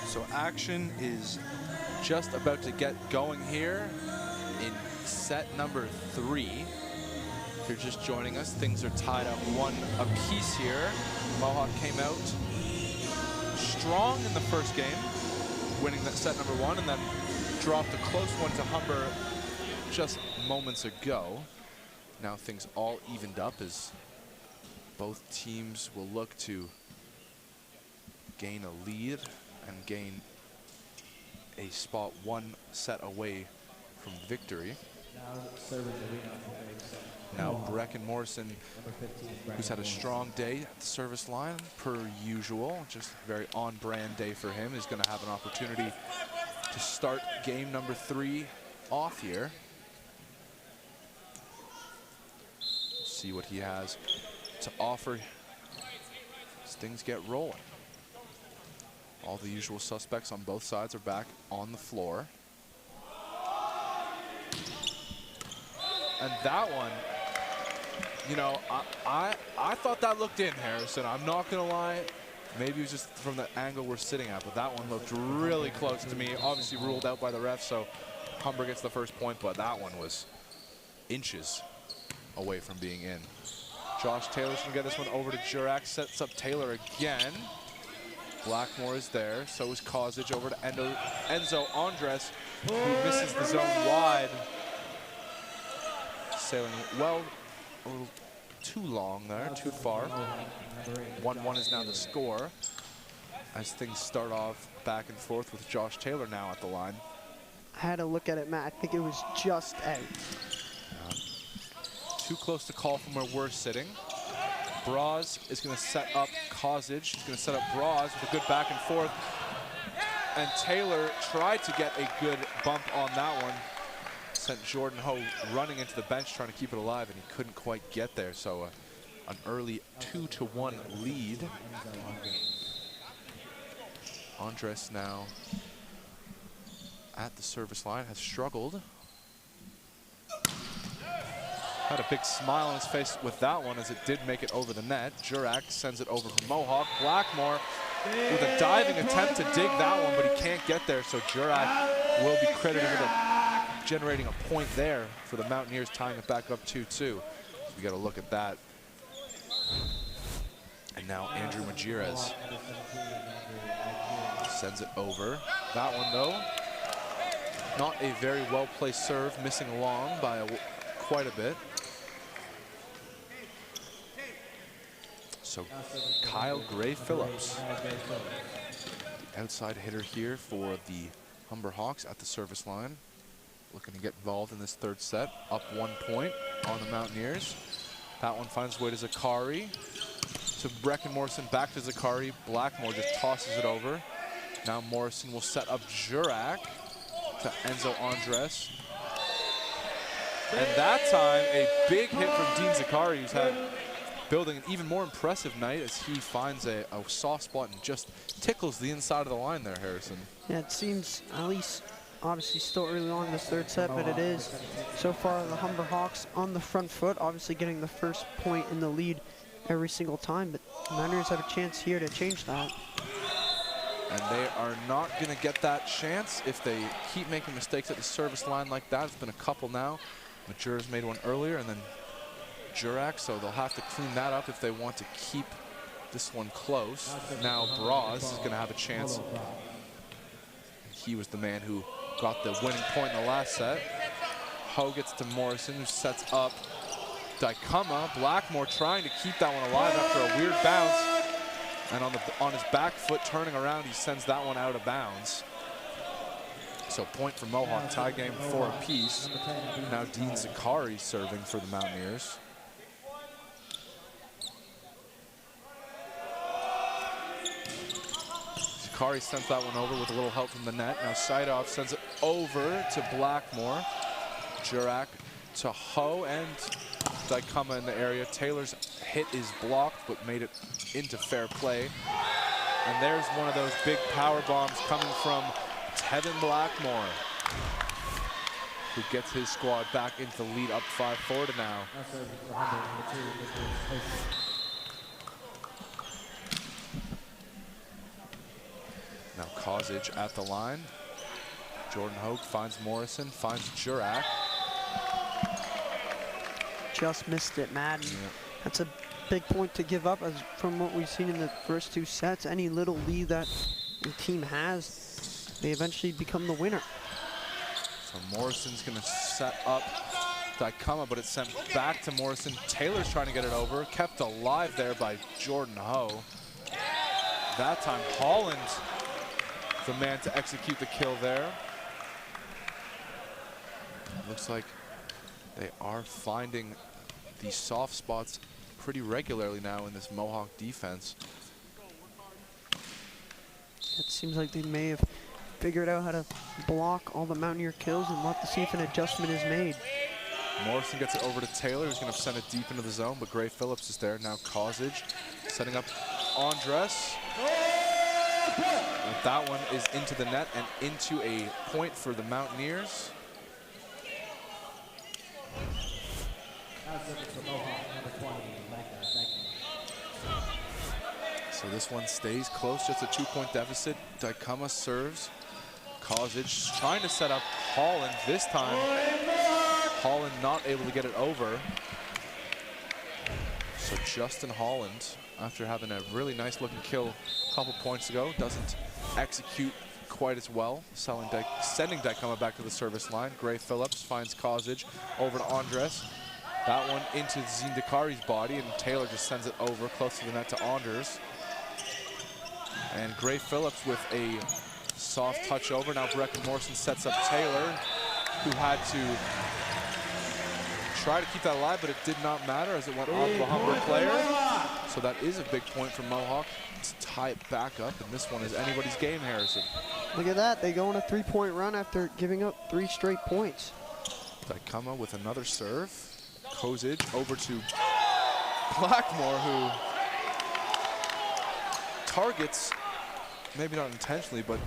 So action is just about to get going here in set number 3. If you're just joining us, things are tied up 1 apiece here. Mohawk came out strong in the first game, winning that set number 1, and then dropped a close one to Humber just moments ago. Now things all evened up as both teams will look to gain a lead and gain a spot 1 set away from victory. Now Brecken Morrison, who's had a strong day at the service line per usual, just a very on-brand day for him, is going to have an opportunity to start game number 3 off here. See what he has to offer as things get rolling. All the usual suspects on both sides are back on the floor. And that one, you know, I thought that looked in, Harrison. I'm not going to lie. Maybe it was just from the angle we're sitting at, but that one looked really close to me. Obviously ruled out by the ref, so Humber gets the first point, but that one was inches away from being in. Josh Taylor's gonna get this one over to Jurek, sets up Taylor again. Blackmore is there, so is Kozic over to Enzo Andres, who misses the zone wide. Sailing well, a little too long there, too far. 1-1 is now the score as things start off back and forth with Josh Taylor now at the line. I had to look at it, Matt. I think it was just out. Too close to call from where we're sitting. Braz is going to set up Kozic. He's going to set up Braz with a good back and forth. And Taylor tried to get a good bump on that one. Sent Jordan Ho running into the bench trying to keep it alive, and he couldn't quite get there. So an early 2-1 lead. Andres now at the service line, has struggled. Had a big smile on his face with that one as it did make it over the net. Jurek sends it over from Mohawk. Blackmore with a diving attempt to dig that one, but he can't get there, so Jurek will be credited with generating a point there for the Mountaineers, tying it back up 2-2. So we got to look at that. And now Andrew Magirez sends it over. That one, though, not a very well-placed serve, missing along by quite a bit. So Kyle Gray-Phillips, the outside hitter here for the Humber Hawks at the service line, looking to get involved in this third set. Up 1 point on the Mountaineers. That one finds way to Zakari. To Brecken Morrison, back to Zakari. Blackmore just tosses it over. Now Morrison will set up Jurek to Enzo Andres. And that time, a big hit from Dean Zakari, who's had building an even more impressive night as he finds a soft spot and just tickles the inside of the line there, Harrison. Yeah, it seems, at least obviously still early on in this third set, but it is so far the Humber Hawks on the front foot, obviously getting the first point in the lead every single time, but the Mountaineers have a chance here to change that. And they are not going to get that chance if they keep making mistakes at the service line like that. It's been a couple now. Matura's made one earlier, and then Jurek, so they'll have to clean that up if they want to keep this one close. Now Braz is going to have a chance. He was the man who got the winning point in the last set. Ho gets to Morrison, who sets up Daikama. Blackmore trying to keep that one alive after a weird bounce. And on his back foot, turning around, he sends that one out of bounds. So point for Mohawk, tie game 4 apiece. Now Dean Zakari serving for the Mountaineers. Zakari sends that one over with a little help from the net. Now Saidov sends it over to Blackmore. Jurek to Ho and Daikama in the area. Taylor's hit is blocked, but made it into fair play. And there's one of those big power bombs coming from Tevin Blackmore, who gets his squad back into the lead, up 5-4 to now. Now Kozic at the line. Jordan Hogue finds Morrison, finds Jurek. Just missed it, Madden. Yeah. That's a big point to give up, as from what we've seen in the first 2 sets. Any little lead that the team has, they eventually become the winner. So Morrison's going to set up Daikama, but it's sent back to Morrison. Taylor's trying to get it over, kept alive there by Jordan Ho. That time Holland, the man to execute the kill there. Looks like they are finding the soft spots pretty regularly now in this Mohawk defense. It seems like they may have figured out how to block all the Mountaineer kills, and we'll have to see if an adjustment is made. Morrison gets it over to Taylor, who's going to send it deep into the zone, but Gray Phillips is there. Now Kozic setting up Andres. And that one is into the net and into a point for the Mountaineers. Now serving for Mohawk, number 20, Mecca. So this one stays close, just a 2-point deficit. Dykema serves. Kozic trying to set up Holland this time. Holland not able to get it over. So Justin Holland, after having a really nice looking kill a couple points ago, doesn't execute quite as well, sending Dykema back to the service line. Gray Phillips finds Kozic over to Andres. That one into Zindakari's body, and Taylor just sends it over close to the net to Anders. And Gray Phillips with a soft touch over. Now Brecken Morrison sets up Taylor, who had to try to keep that alive, but it did not matter as it went off of a Humber player. So that is a big point for Mohawk to tie it back up, and this one is anybody's game, Harrison. Look at that. They go on a 3-point run after giving up 3 straight points. Dykema with another serve. Kozic over to Blackmore, who targets, maybe not intentionally, but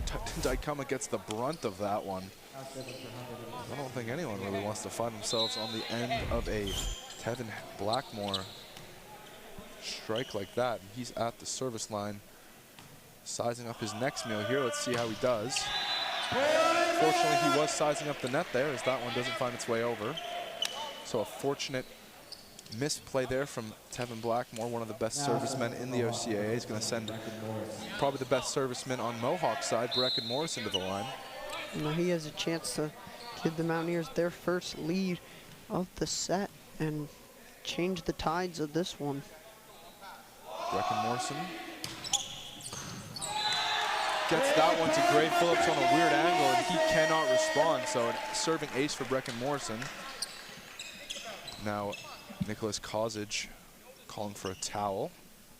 Dykema gets the brunt of that one. I don't think anyone really wants to find themselves on the end of a Tevin Blackmore strike like that. He's at the service line, sizing up his next meal here. Let's see how he does. Fortunately, he was sizing up the net there, as that one doesn't find its way over. So a fortunate misplay there from Tevin Blackmore, one of the best servicemen in the OCAA. He's going to send probably the best serviceman on Mohawk side, Brecken Morrison, to the line. You know, he has a chance to give the Mountaineers their first lead of the set and change the tides of this one. Brecken Morrison gets that one to Gray Phillips on a weird angle, and he cannot respond. So a serving ace for Brecken Morrison. Now Nicholas Kozic calling for a towel.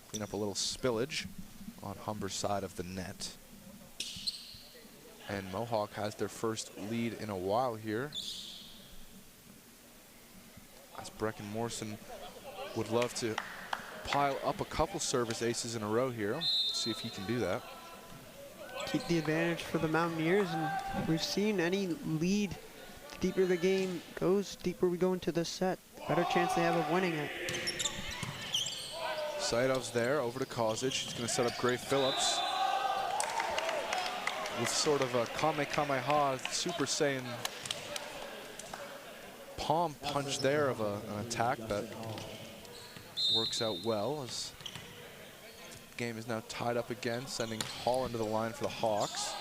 Clean up a little spillage on Humber's side of the net. And Mohawk has their first lead in a while here, as Brecken Morrison would love to pile up a couple service aces in a row here. See if he can do that. Keep the advantage for the Mountaineers, and we've seen any lead, the deeper the game goes, deeper we go into the set, the better chance they have of winning it. Saidov's there, over to Kozic. He's going to set up Gray Phillips with sort of a Kamehameha Super Saiyan palm punch there of an attack that works out well, as the game is now tied up again, sending Hall into the line for the Hawks.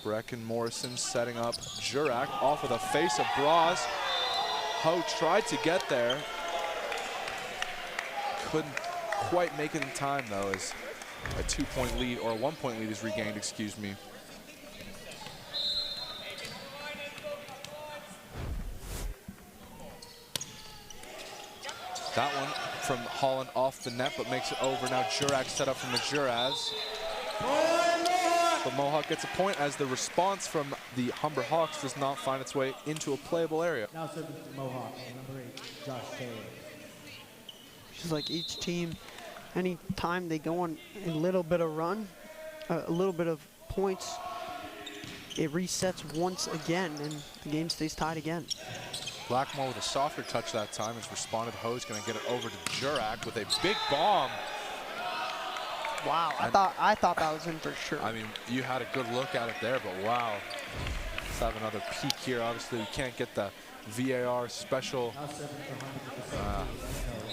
Brecken Morrison setting up Jurak off of the face of Braz. Ho tried to get there. Couldn't quite make it in time, though, as a 2-point lead, or a 1-point lead is regained, excuse me. That one from Holland off the net, but makes it over. Now Jurak set up from the Juraz. But Mohawk gets a point, as the response from the Humber Hawks does not find its way into a playable area. Now serving for Mohawk, number 8, Josh Taylor. Just like each team, any time they go on a little bit of run, a little bit of points, it resets once again, and the game stays tied again. Blackmore with a softer touch that time has responded. Ho's going to get it over to Jurak with a big bomb. Wow, I thought that was in for sure. I mean, you had a good look at it there, but wow. Let's have another peek here. Obviously, we can't get the VAR special.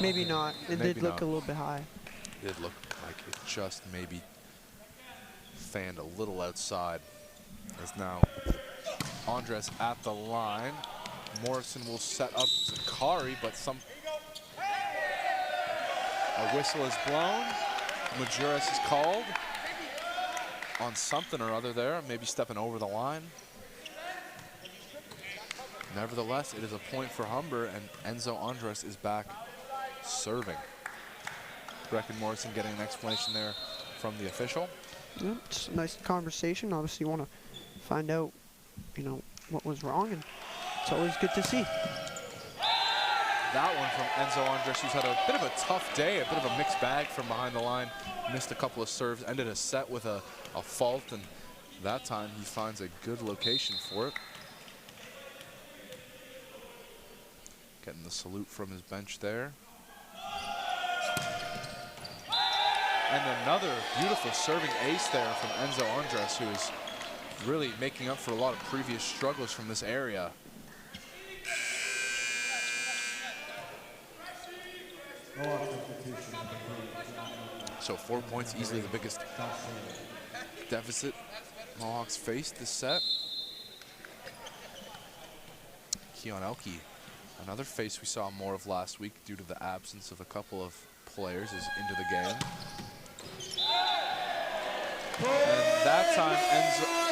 Maybe not. It Maybe did look not. a little bit high. It did look like it just maybe fanned a little outside. As now Andres at the line. Morrison will set up Zakari, but a whistle is blown. Majuras is called on something or other there, maybe stepping over the line. Nevertheless, it is a point for Humber, and Enzo Andres is back serving. Brecken Morrison getting an explanation there from the official. Yeah, it's a nice conversation. Obviously, you want to find out, you know, what was wrong, and it's always good to see. That one from Enzo Andres, who's had a bit of a tough day, a bit of a mixed bag from behind the line. Missed a couple of serves, ended a set with a fault, and that time he finds a good location for it. Getting the salute from his bench there. And another beautiful serving ace there from Enzo Andres, who is really making up for a lot of previous struggles from this area. So 4 points, easily the biggest deficit Mohawks faced this set. Keon Elke, another face we saw more of last week due to the absence of a couple of players, is into the game. And that time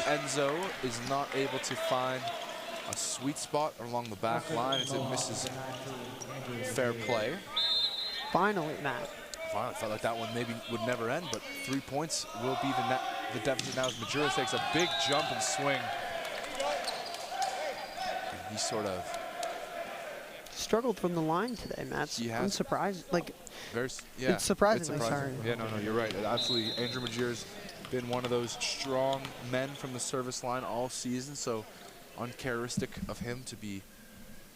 Enzo is not able to find a sweet spot along the back line as it misses fair play. Finally, Matt. Finally, felt like that one maybe would never end, but 3 points will be the deficit now as Majerus takes a big jump and swing. And he sort of struggled from the line today, Matt. Unsurprised. Like, yeah, it's surprisingly sorry. Yeah, no, you're right. Absolutely, Andrew Majerus been one of those strong men from the service line all season, so uncharacteristic of him to be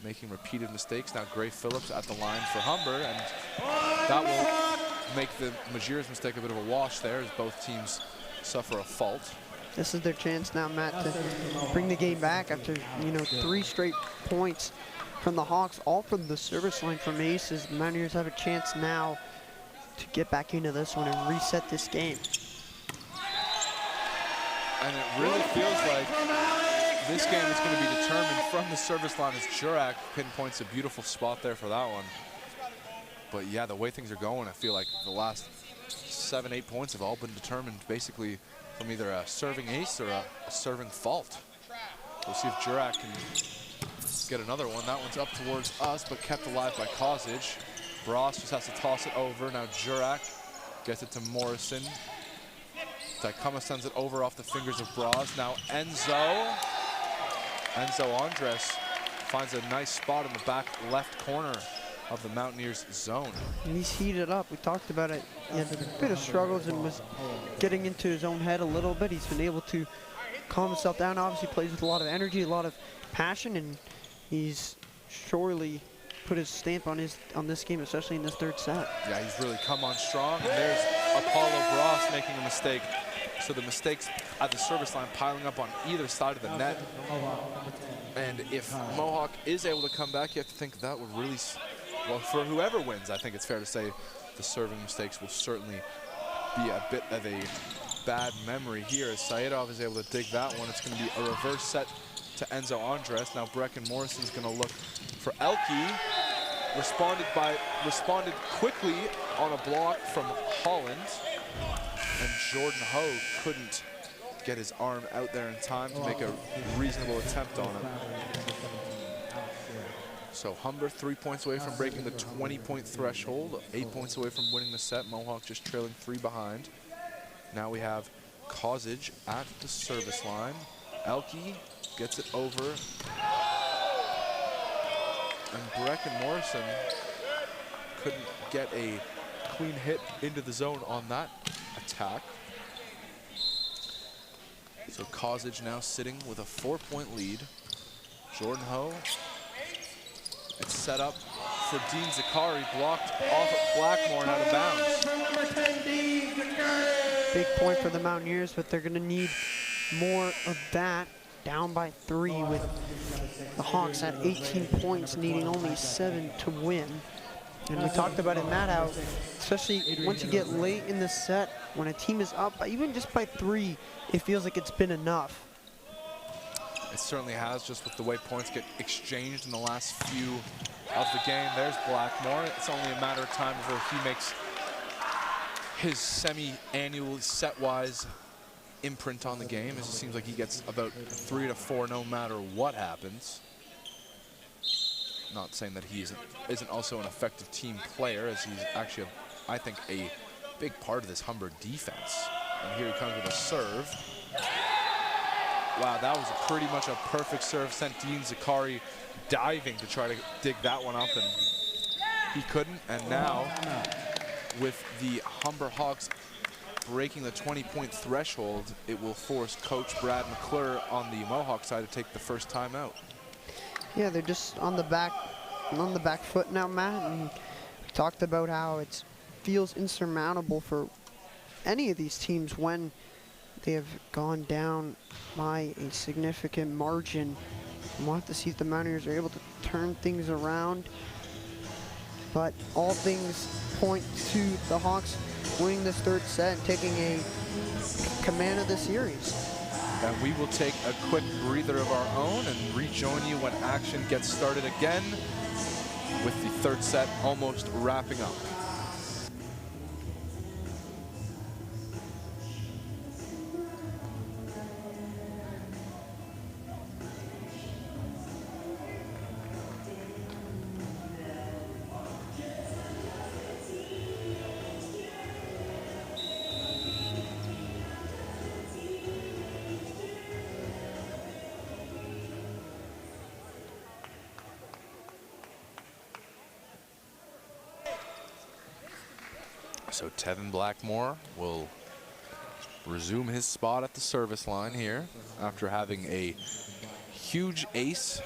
making repeated mistakes. Now Gray Phillips at the line for Humber, and that will make the Majerus mistake a bit of a wash there as both teams suffer a fault. This is their chance now, Matt, to bring the game back after, 3 straight points from the Hawks, all from the service line from Aces. The Mountaineers have a chance now to get back into this one and reset this game. And it really feels like this game is going to be determined from the service line as Jurak pinpoints a beautiful spot there for that one. But yeah, the way things are going, I feel like the last 7, 8 points have all been determined basically from either a serving ace or a serving fault. We'll see if Jurak can get another one. That one's up towards us, but kept alive by Kozic. Bros just has to toss it over. Now Jurak gets it to Morrison. Daikama sends it over off the fingers of Bros. Now Enzo Andres finds a nice spot in the back left corner of the Mountaineers zone. And he's heated up. We talked about it. He had a bit of struggles and was getting into his own head a little bit. He's been able to calm himself down. Obviously plays with a lot of energy, a lot of passion, and he's surely put his stamp on this game, especially in this third set. Yeah, he's really come on strong. And there's Apollo Bros making a mistake. So the mistakes at the service line piling up on either side of the net. And if Mohawk is able to come back, you have to think that would really, well, for whoever wins, I think it's fair to say the serving mistakes will certainly be a bit of a bad memory here. As Saidov is able to dig that one, it's going to be a reverse set to Enzo Andres. Now Brecken Morrison's going to look for Elke. Responded quickly on a block from Holland. And Jordan Ho couldn't get his arm out there in time to make a reasonable attempt on it. So Humber 3 points away from breaking the 20-point threshold, 8 points away from winning the set. Mohawk just trailing 3 behind. Now we have Kozic at the service line. Elke gets it over. And Brecken Morrison couldn't get a clean hit into the zone on that attack. So Kozic now sitting with a 4-point lead. Jordan Ho. It's set up for Dean Zakari, blocked off at Blackmore and out of bounds. Big point for the Mountaineers, but they're going to need more of that. Down by 3 with the Hawks at 18 points, needing only 7 to win. And we talked about it, Matt, how especially once you get late in the set, when a team is up, even just by 3, it feels like it's been enough. It certainly has, just with the way points get exchanged in the last few of the game. There's Blackmore. It's only a matter of time before he makes his semi-annual set-wise imprint on the game, as it seems like he gets about 3 to 4 no matter what happens. Not saying that he isn't also an effective team player, as he's actually, I think, a big part of this Humber defense. And here he comes with a serve. Wow, that was pretty much a perfect serve. Sent Dean Zakari diving to try to dig that one up, and he couldn't. And now, with the Humber Hawks breaking the 20-point threshold, it will force Coach Brad McClure on the Mohawk side to take the first time out. Yeah, they're just on the back on the back foot now, Matt, and we talked about how it feels insurmountable for any of these teams when they have gone down by a significant margin. And we'll have to see if the Mountaineers are able to turn things around. But all things point to the Hawks winning this third set and taking a command of the series. And we will take a quick breather of our own and rejoin you when action gets started again with the third set almost wrapping up. So Tevin Blackmore will resume his spot at the service line here after having a huge ace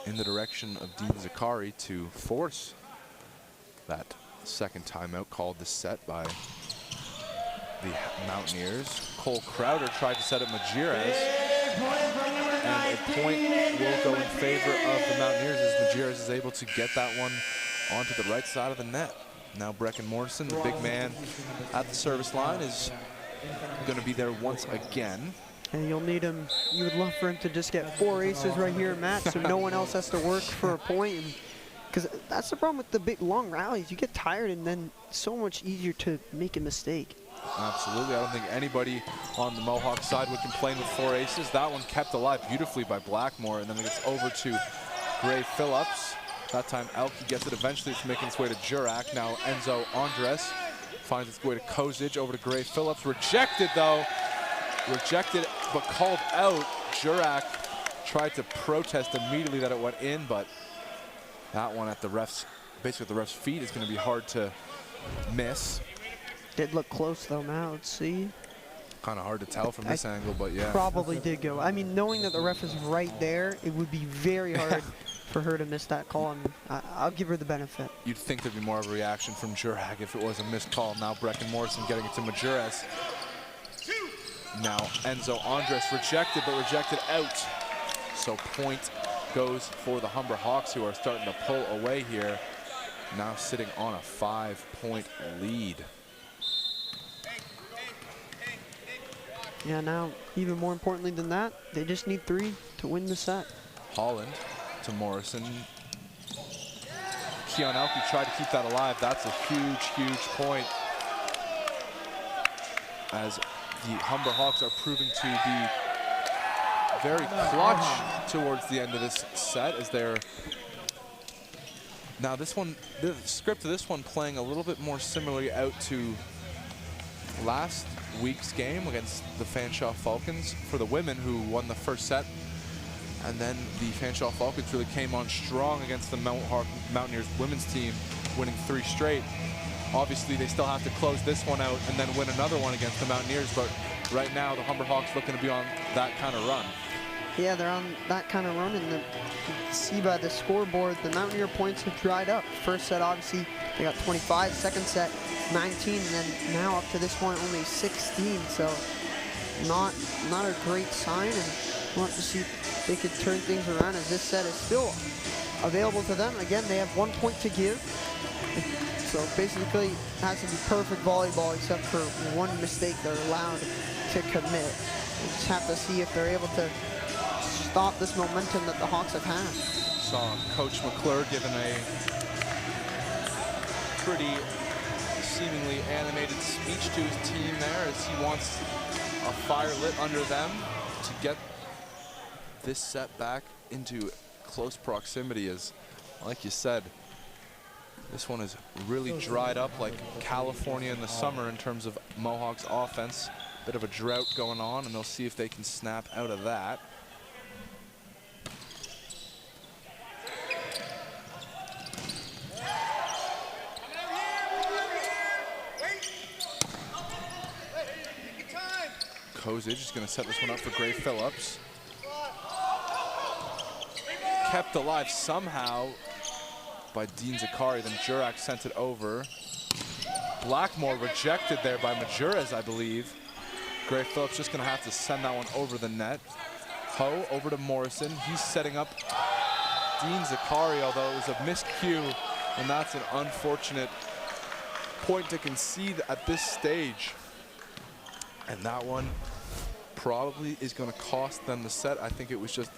in the direction of Dean Zakari to force that second timeout called this set by the Mountaineers. Cole Crowder tried to set up Majerez, and a point will go in favor of the Mountaineers as Majerez is able to get that one onto the right side of the net. Now Brecken Morrison, the big man at the service line, is going to be there once again. And you'll need him, you would love for him to just get 4 aces right here, Matt, so no one else has to work for a point. Because that's the problem with the big long rallies. You get tired and then it's so much easier to make a mistake. Absolutely. I don't think anybody on the Mohawk side would complain with 4 aces. That one kept alive beautifully by Blackmore, and then it gets over to Gray Phillips. That time Elke gets it eventually. It's making its way to Jurak. Now Enzo Andres finds its way to Kozic, over to Gray Phillips. Rejected though. Rejected but called out. Jurak tried to protest immediately that it went in, but that one at the ref's, basically at the ref's feet, is going to be hard to miss. Did look close though, Matt. Let's see. Kind of hard to tell from this angle, but yeah. Probably did go. I mean, knowing that the ref is right there, it would be very hard for her to miss that call, and I'll give her the benefit. You'd think there'd be more of a reaction from Jurak if it was a missed call. Now Brecken Morrison getting it to Majerez. Now Enzo Andres rejected, but rejected out. So point goes for the Humber Hawks, who are starting to pull away here. Now sitting on a 5-point lead. Yeah, now even more importantly than that, they just need 3 to win the set. Holland to Morrison. Keon Elke tried to keep that alive. That's a huge, huge point, as the Humber Hawks are proving to be very clutch towards the end of this set, as they're now this one, the script of this one playing a little bit more similarly out to last week's game against the Fanshawe Falcons for the women, who won the first set. And then the Fanshawe Falcons really came on strong against the Mohawk Mountaineers women's team, winning 3 straight. Obviously, they still have to close this one out and then win another one against the Mountaineers, but right now the Humber Hawks looking to be on that kind of run. Yeah, they're on that kind of run, and you can see by the scoreboard, the Mountaineer points have dried up. First set, obviously, they got 25. Second set, 19, and then now up to this point, only 16. So not a great sign, and we'll have to see if they could turn things around, as this set is still available to them. Again, they have 1 point to give. So basically, it has to be perfect volleyball, except for one mistake they're allowed to commit. We'll just have to see if they're able to stop this momentum that the Hawks have had. Saw Coach McClure giving a pretty seemingly animated speech to his team there, as he wants a fire lit under them to get this set back into close proximity. As, like you said, this one is really dried up like California in the summer in terms of Mohawk's offense. Bit of a drought going on, and they'll see if they can snap out of that. Kozic is going to set this one up for Gray Phillips. Kept alive somehow by Dean Zakari. Then Jurak sent it over. Blackmore rejected there by Majuras, I believe. Gray Phillips just going to have to send that one over the net. Ho over to Morrison. He's setting up Dean Zakari, although it was a miscue, and that's an unfortunate point to concede at this stage. And that one probably is going to cost them the set. I think it was just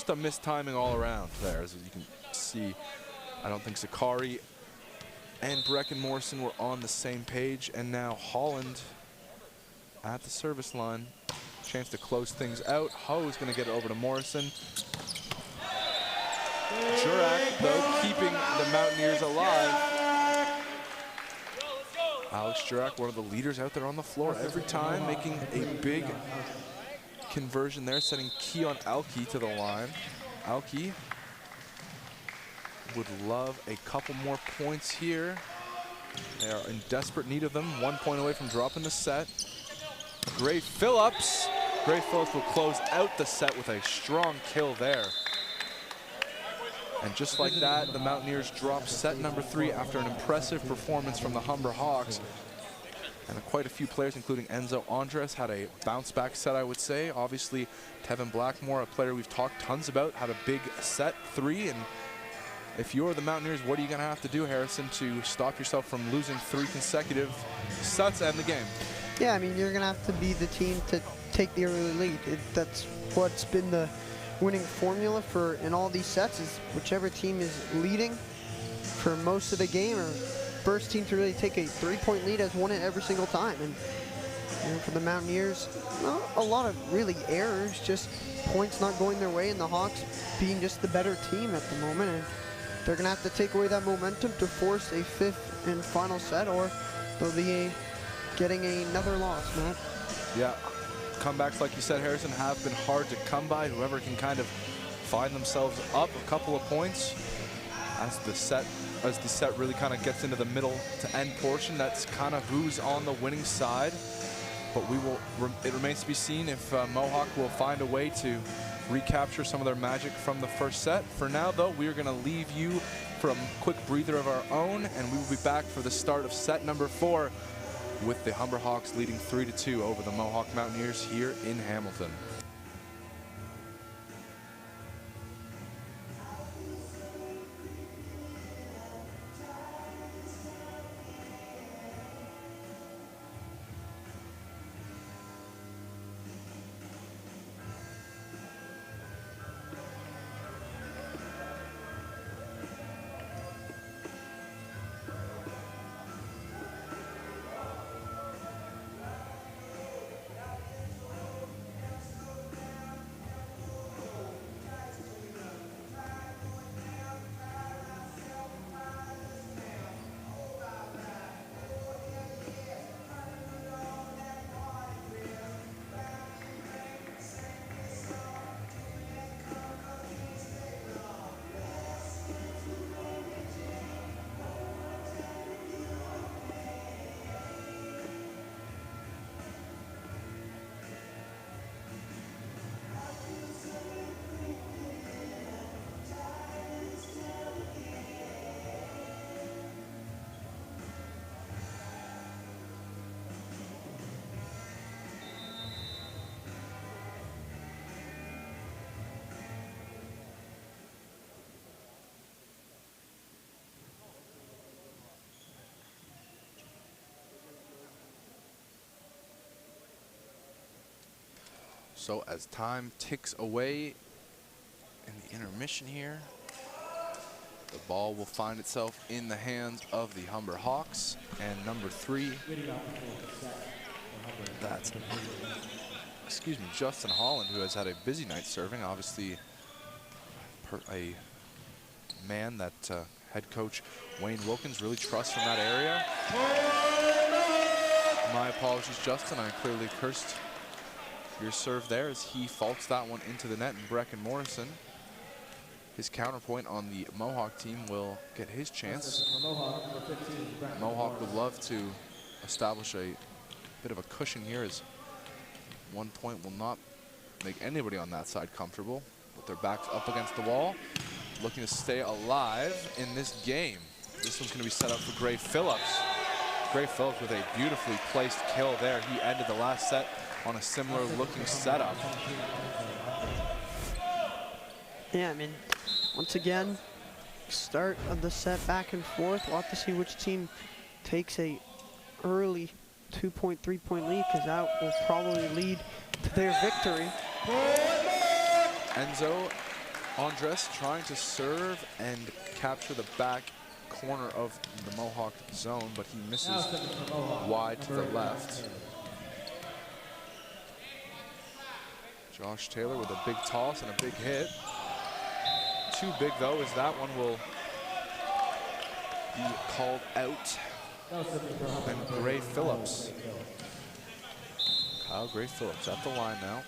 a mistiming all around there, as you can see. I don't think Zakari and Brecken Morrison were on the same page, and now Holland at the service line. Chance to close things out. Ho is going to get it over to Morrison. Jurak, though, keeping the Mountaineers alive. Alex Jurak, one of the leaders out there on the floor every time, making a big conversion there, sending Keon Alki to the line. Alki would love a couple more points here. They are in desperate need of them. 1 point away from dropping the set. Gray Phillips. Gray Phillips will close out the set with a strong kill there. And just like that, the Mountaineers drop set number 3 after an impressive performance from the Humber Hawks. And quite a few players, including Enzo Andres, had a bounce-back set, I would say. Obviously, Tevin Blackmore, a player we've talked tons about, had a big set 3. And if you're the Mountaineers, what are you going to have to do, Harrison, to stop yourself from losing 3 consecutive sets and the game? Yeah, I mean, you're going to have to be the team to take the early lead. That's what's been the winning formula for in all these sets, is whichever team is leading for most of the game, or first team to really take a 3-point lead, has won it every single time. And for the Mountaineers, not a lot of really errors, just points not going their way, and the Hawks being just the better team at the moment. And they're going to have to take away that momentum to force a 5th and final set, or they'll be getting another loss, Matt. Yeah, comebacks, like you said, Harrison, have been hard to come by. Whoever can kind of find themselves up a couple of points as the set really kind of gets into the middle to end portion, that's kind of who's on the winning side. But it remains to be seen if Mohawk will find a way to recapture some of their magic from the first set. For now, though, we are going to leave you for a quick breather of our own, and we will be back for the start of set number 4 with the Humber Hawks leading 3-2 over the Mohawk Mountaineers here in Hamilton. So as time ticks away in the intermission here, the ball will find itself in the hands of the Humber Hawks, and number 3, that's, Justin Holland, who has had a busy night serving. Obviously, a man that head coach Wayne Wilkins really trusts from that area. My apologies, Justin, I clearly cursed your serve there as he faults that one into the net, and Brecken Morrison, his counterpoint on the Mohawk team, will get his chance. Mohawk would love to establish a bit of a cushion here, as 1 point will not make anybody on that side comfortable, with their backs up against the wall. looking to stay alive in this game. This one's going to be set up for Gray Phillips. Gray Phillips with a beautifully placed kill there. He ended the last set on a similar looking setup. Yeah, I mean, once again, start of the set back and forth. We'll have to see which team takes a early 2-point, 3-point lead, because that will probably lead to their victory. Enzo Andres trying to serve and capture the back corner of the Mohawk zone, but he misses wide to the left. Josh Taylor with a big toss and a big hit. Too big though, as that one will be called out. And Gray Phillips. Kyle Gray Phillips at the line now.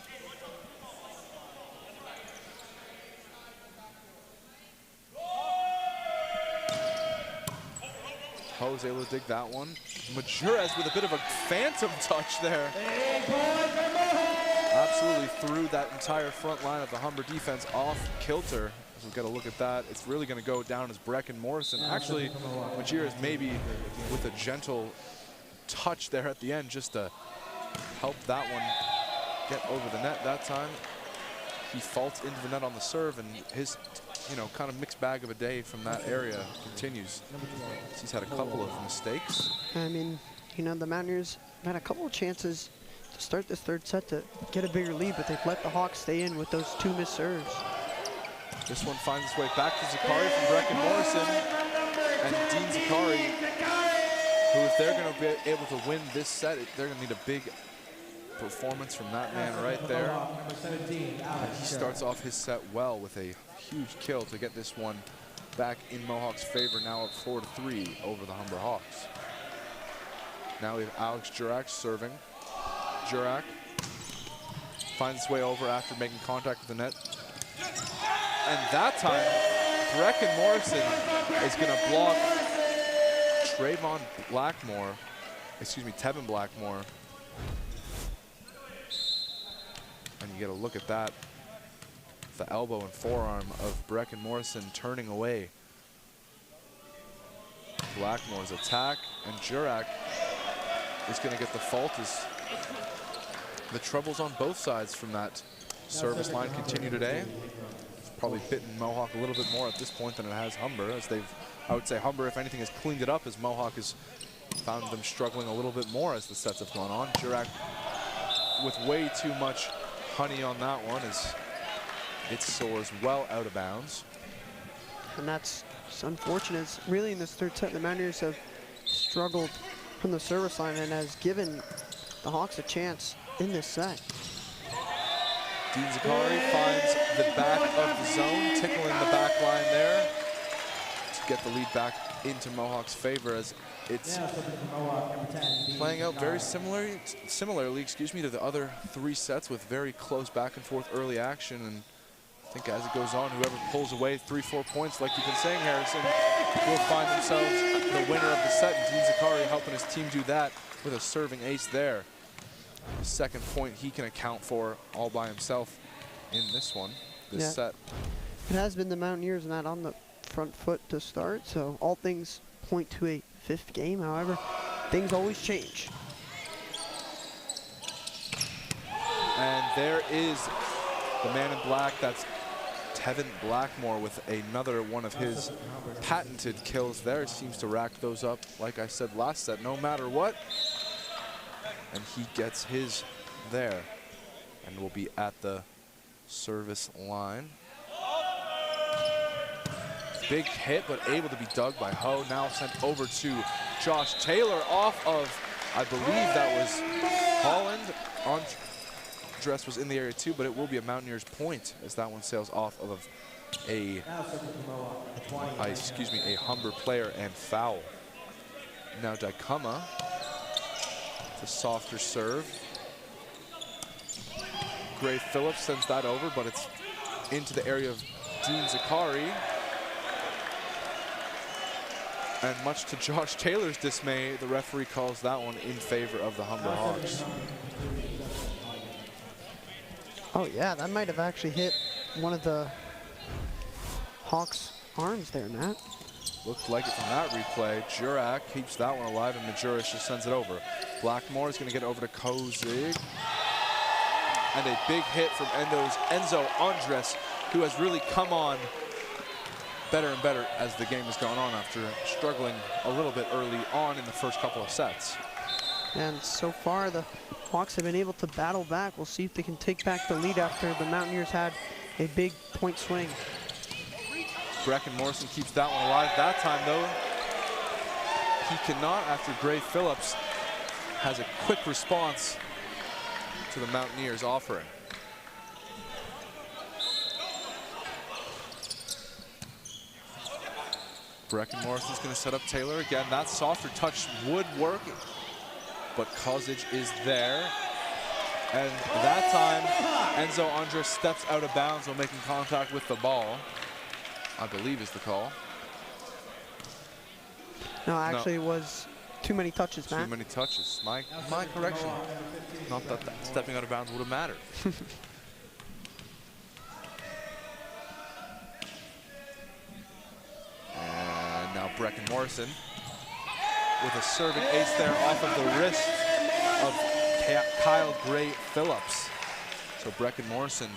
Ho's able to dig that one. Majures with a bit of a phantom touch there. Absolutely threw that entire front line of the Humber defense off kilter. As we got a look at that, it's really going to go down as Brecken Morrison. Actually, Majures maybe with a gentle touch there at the end just to help that one get over the net that time. He faults into the net on the serve, and his kind of mixed bag of a day from that area continues. He's had a couple of mistakes. I mean, the Mountaineers had a couple of chances to start this third set to get a bigger lead, but they've let the Hawks stay in with those 2 missed serves. This one finds its way back to Zakari from Brecken Morrison. And Dean Zakari, who if they're going to be able to win this set, they're going to need a big performance from that man right there. And he starts off his set well with a huge kill to get this one back in Mohawk's favor, now up 4-3 over the Humber Hawks. Now we have Alex Jurak serving. Jurak finds his way over after making contact with the net. And that time, Brecken Morrison is going to block Tevin Blackmore. And you get a look at that. The elbow and forearm of Brecken Morrison turning away Blackmore's attack, and Jurak is going to get the fault as the troubles on both sides from that service line continue today. It's probably bitten Mohawk a little bit more at this point than it has Humber, as I would say Humber, if anything, has cleaned it up, as Mohawk has found them struggling a little bit more as the sets have gone on. Jurak with way too much honey on that one, as it soars well out of bounds. And that's unfortunate. It's really in this third set, the Mountaineers have struggled from the service line and has given the Hawks a chance in this set. Dean Zakari finds the back of the zone, tickling the back line there to get the lead back into Mohawk's favor, as it's playing out very similarly, to the other 3 sets, with very close back and forth early action. And I think as it goes on, whoever pulls away 3-4 points, like you've been saying, Harrison, will find themselves the winner of the set. And Dean Zakari helping his team do that with a serving ace there. The second point he can account for all by himself in this one, this set. It has been the Mountaineers not on the front foot to start, so all things point to a 5th game. However, things always change. And there is the man in black. That's Tevin Blackmore with another one of his patented kills there. Seems to rack those up, like I said last set, no matter what. And he gets his there and will be at the service line. Big hit, but able to be dug by Ho. Now sent over to Josh Taylor off of, I believe that was Holland. Andres was in the area too, but it will be a Mountaineers point as that one sails off of a Humber player and foul. Now Daikuma, the softer serve. Gray Phillips sends that over, but it's into the area of Dean Zakari. And much to Josh Taylor's dismay, the referee calls that one in favor of the Humber Hawks. Oh yeah, that might have actually hit one of the Hawks' arms there, Matt. Looked like it from that replay. Jurak keeps that one alive, and Majuris just sends it over. Blackmore is going to get over to Kozig. And a big hit from Enzo Andres, who has really come on better and better as the game has gone on after struggling a little bit early on in the first couple of sets. And so far, the Hawks have been able to battle back. We'll see if they can take back the lead after the Mountaineers had a big point swing. Brecken Morrison keeps that one alive. That time, though, he cannot after Gray Phillips has a quick response to the Mountaineers offering. Brecken Morrison's going to set up Taylor again. That softer touch would work, but Kozic is there. And that time, Enzo Andres steps out of bounds while making contact with the ball, I believe is the call. No, actually, it was too many touches, Matt. Too many touches. My correction. Not that stepping out of bounds would have mattered. And now Brecken Morrison with a serving ace there off of the wrist of Kyle Gray Phillips. So Brecken Morrison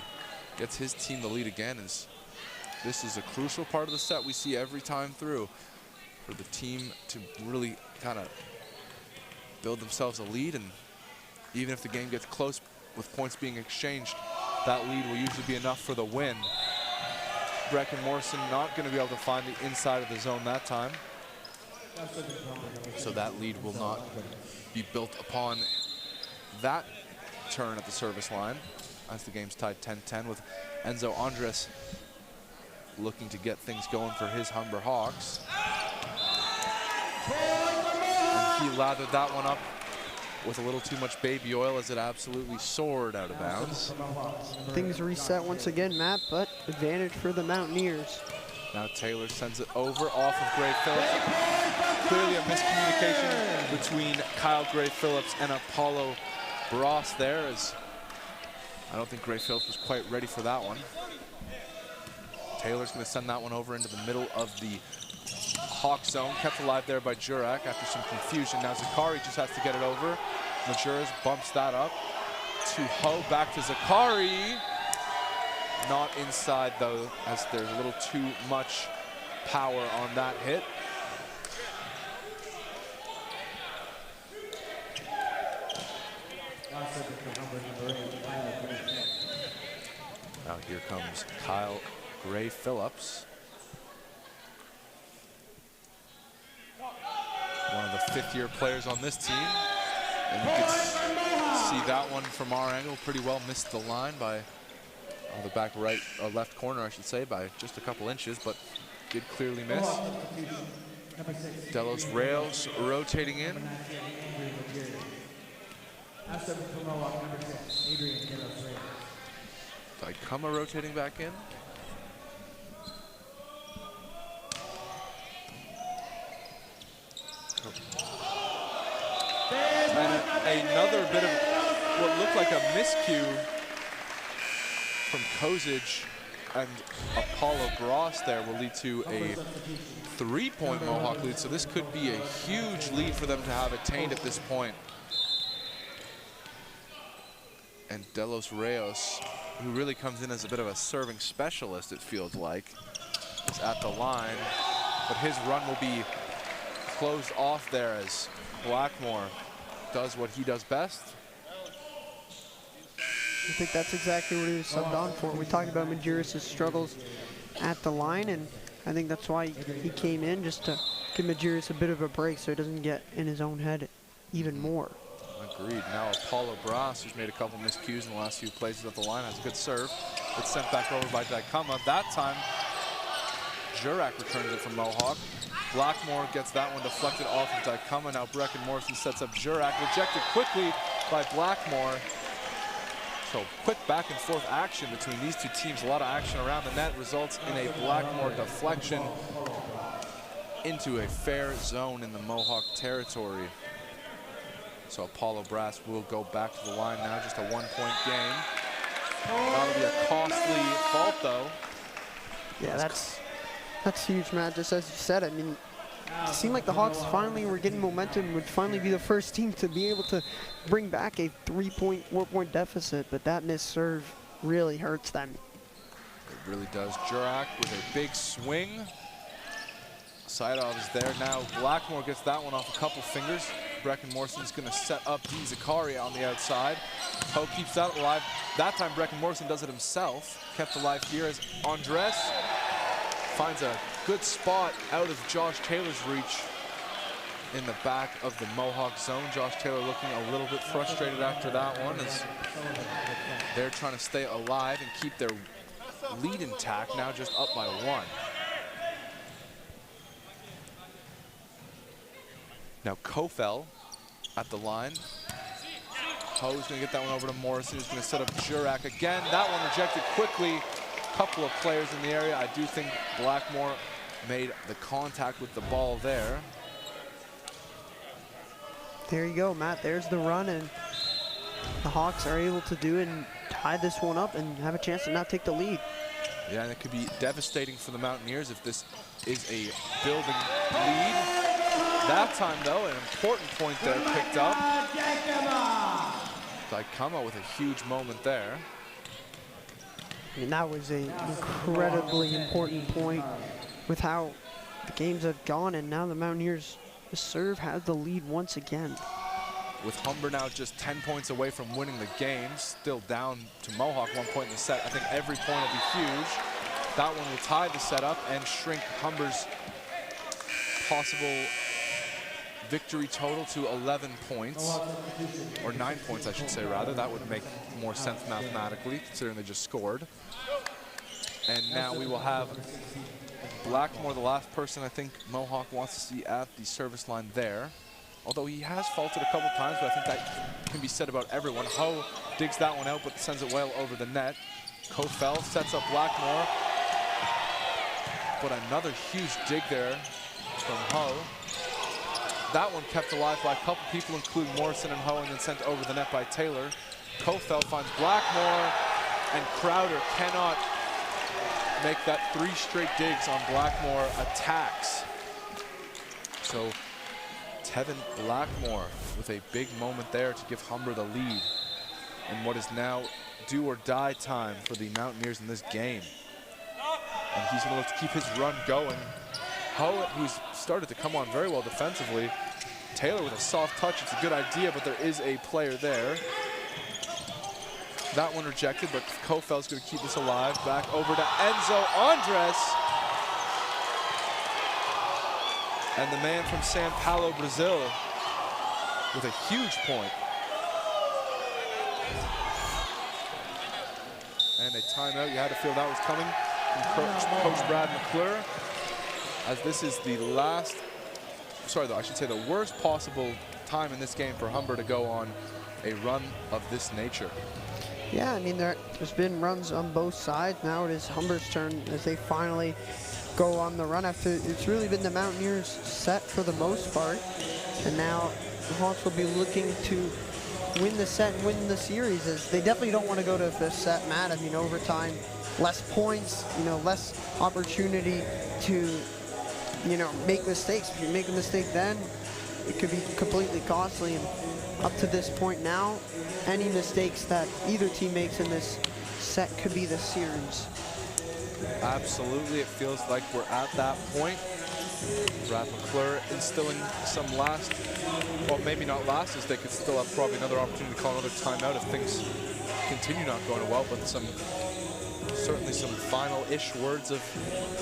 gets his team the lead again. This is a crucial part of the set we see every time through for the team to really kind of build themselves a lead, and even if the game gets close with points being exchanged, that lead will usually be enough for the win. Brecken Morrison not going to be able to find the inside of the zone that time, so that lead will not be built upon that turn at the service line as the game's tied 10-10 with Enzo Andres looking to get things going for his Humber Hawks. And he lathered that one up with a little too much baby oil as it absolutely soared out of bounds. Things reset once again, Matt, but advantage for the Mountaineers. Now Taylor sends it over off of Gray Phillips. Clearly a miscommunication between Kyle Gray Phillips and Apollo Bross there, as I don't think Gray Phillips was quite ready for that one. Taylor's going to send that one over into the middle of the Hawk zone, kept alive there by Jurak after some confusion. Now Zakari just has to get it over. Majuris bumps that up to Ho, back to Zakari. Not inside though, as there's a little too much power on that hit. Now here comes Kyle Gray Phillips. One of the fifth-year players on this team. And you can see that one from our angle pretty well missed the line by the back right, left corner, I should say, by just a couple inches, but did clearly miss. Delos Reyes rotating in. Daikama rotating back in. And another bit of what looked like a miscue from Kozic and Apollo Bross there will lead to a 3-point Mohawk lead. So this could be a huge lead for them to have attained at this point. And Delos Reyes, who really comes in as a bit of a serving specialist, it feels like, is at the line. But his run will be closed off there as Blackmore does what he does best. I think that's exactly what he was subbed on for. We talked about Majuris' struggles at the line, and I think that's why he came in, just to give Majuris a bit of a break so he doesn't get in his own head even more. Agreed. Now Apollo Bross, who's made a couple miscues in the last few places at the line, has a good serve. It's sent back over by Daikama. That time, Jurak returns it from Mohawk. Blackmore gets that one deflected off of Daikama. Now Brecken Morrison sets up Jurak, rejected quickly by Blackmore. So quick back and forth action between these two teams. A lot of action around the net results in a Blackmore deflection into a fair zone in the Mohawk territory. So Apollo Bross will go back to the line now, just a 1-point game. That'll be a costly fault though. Yeah, that's That's huge, Matt. Just as you said, I mean, it seemed like the Hawks finally were getting momentum, would finally be the first team to be able to bring back a 4-point deficit, but that missed serve really hurts them. It really does. Jurak with a big swing. Saidov is there now. Blackmore gets that one off a couple fingers. Brecken Morrison's going to set up Dean Zakaria on the outside. Ho keeps that alive. That time Brecken Morrison does it himself. Kept alive here as Andres finds a good spot out of Josh Taylor's reach in the back of the Mohawk zone. Josh Taylor looking a little bit frustrated after that one as they're trying to stay alive and keep their lead intact, now just up by 1. Now Kofel at the line. Ho's going to get that one over to Morrison, who's going to set up Jurak again. That one rejected quickly. Couple of players in the area. I do think Blackmore made the contact with the ball there. There you go, Matt. There's the run, and the Hawks are able to do it and tie this one up and have a chance to not take the lead. Yeah, and it could be devastating for the Mountaineers if this is a building lead. That time, though, an important point there picked up. Daikama with a huge moment there. I mean, that was an incredibly important point with how the games have gone, and now the Mountaineers serve has the lead once again. With Humber now just 10 points away from winning the game, still down to Mohawk 1 point in the set. I think every point will be huge. That one will tie the setup and shrink Humber's possible victory total to 11 points, or 9 points, I should say, rather. That would make more sense mathematically, considering they just scored. And now we will have Blackmore, the last person I think Mohawk wants to see at the service line there. Although he has faulted a couple times, but I think that can be said about everyone. Ho digs that one out, but sends it well over the net. Kofel sets up Blackmore. But another huge dig there from Ho. That one kept alive by a couple people, including Morrison and Ho, and then sent over the net by Taylor. Kofel finds Blackmore, and Crowder cannot make that 3 straight digs on Blackmore attacks. So Tevin Blackmore with a big moment there to give Humber the lead in what is now do or die time for the Mountaineers in this game. And he's going to look to keep his run going. Ho, who's started to come on very well defensively. Taylor with a soft touch, it's a good idea, but there is a player there. That one rejected, but Kofel's going to keep this alive. Back over to Enzo Andres. And the man from São Paulo, Brazil, with a huge point. And a timeout. You had to feel that was coming from Coach Brad McClure, as this is the last, sorry, though, I should say the worst possible time in this game for Humber to go on a run of this nature. Yeah, I mean, there's been runs on both sides. Now it is Humber's turn as they finally go on the run after it's really been the Mountaineers set for the most part. And now the Hawks will be looking to win the set and win the series, as they definitely don't want to go to the set, Matt. I mean, overtime, less points, less opportunity to, make mistakes. If you make a mistake then, it could be completely costly. And up to this point now, any mistakes that either team makes in this set could be the series. Absolutely, it feels like we're at that point. Brad McClure instilling some last, well, maybe not last, as they could still have probably another opportunity to call another timeout if things continue not going well, but certainly some final-ish words of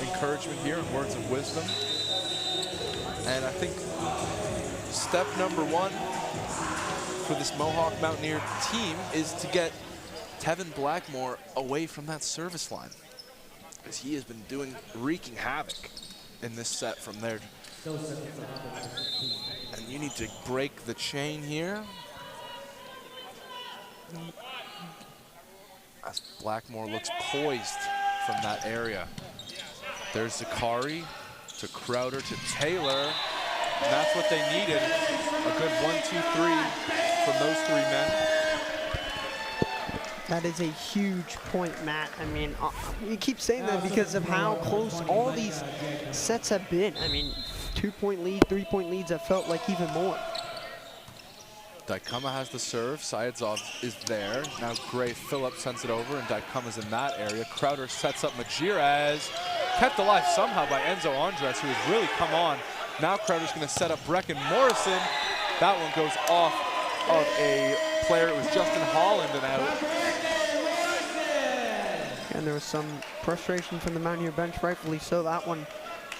encouragement here and words of wisdom. And I think step number 1 for this Mohawk Mountaineer team is to get Tevin Blackmore away from that service line, because he has been wreaking havoc in this set from there. And you need to break the chain here. As Blackmore looks poised from that area. There's Zakari to Crowder to Taylor. And that's what they needed. A good 1, 2, 3 from those 3 men. That is a huge point, Matt. I mean, you keep saying that because of how close all these sets have been. I mean, 2-point lead, 3-point leads have felt like even more. Dykuma has the serve. Sayedzov is there. Now Gray Phillips sends it over, and Dykuma's in that area. Crowder sets up Majirez. Kept alive somehow by Enzo Andres, who has really come on. Now Crowder's going to set up Brecken Morrison. That one goes off of a player. It was Justin Holland and out. And there was some frustration from the Mountaineer bench, rightfully so. That one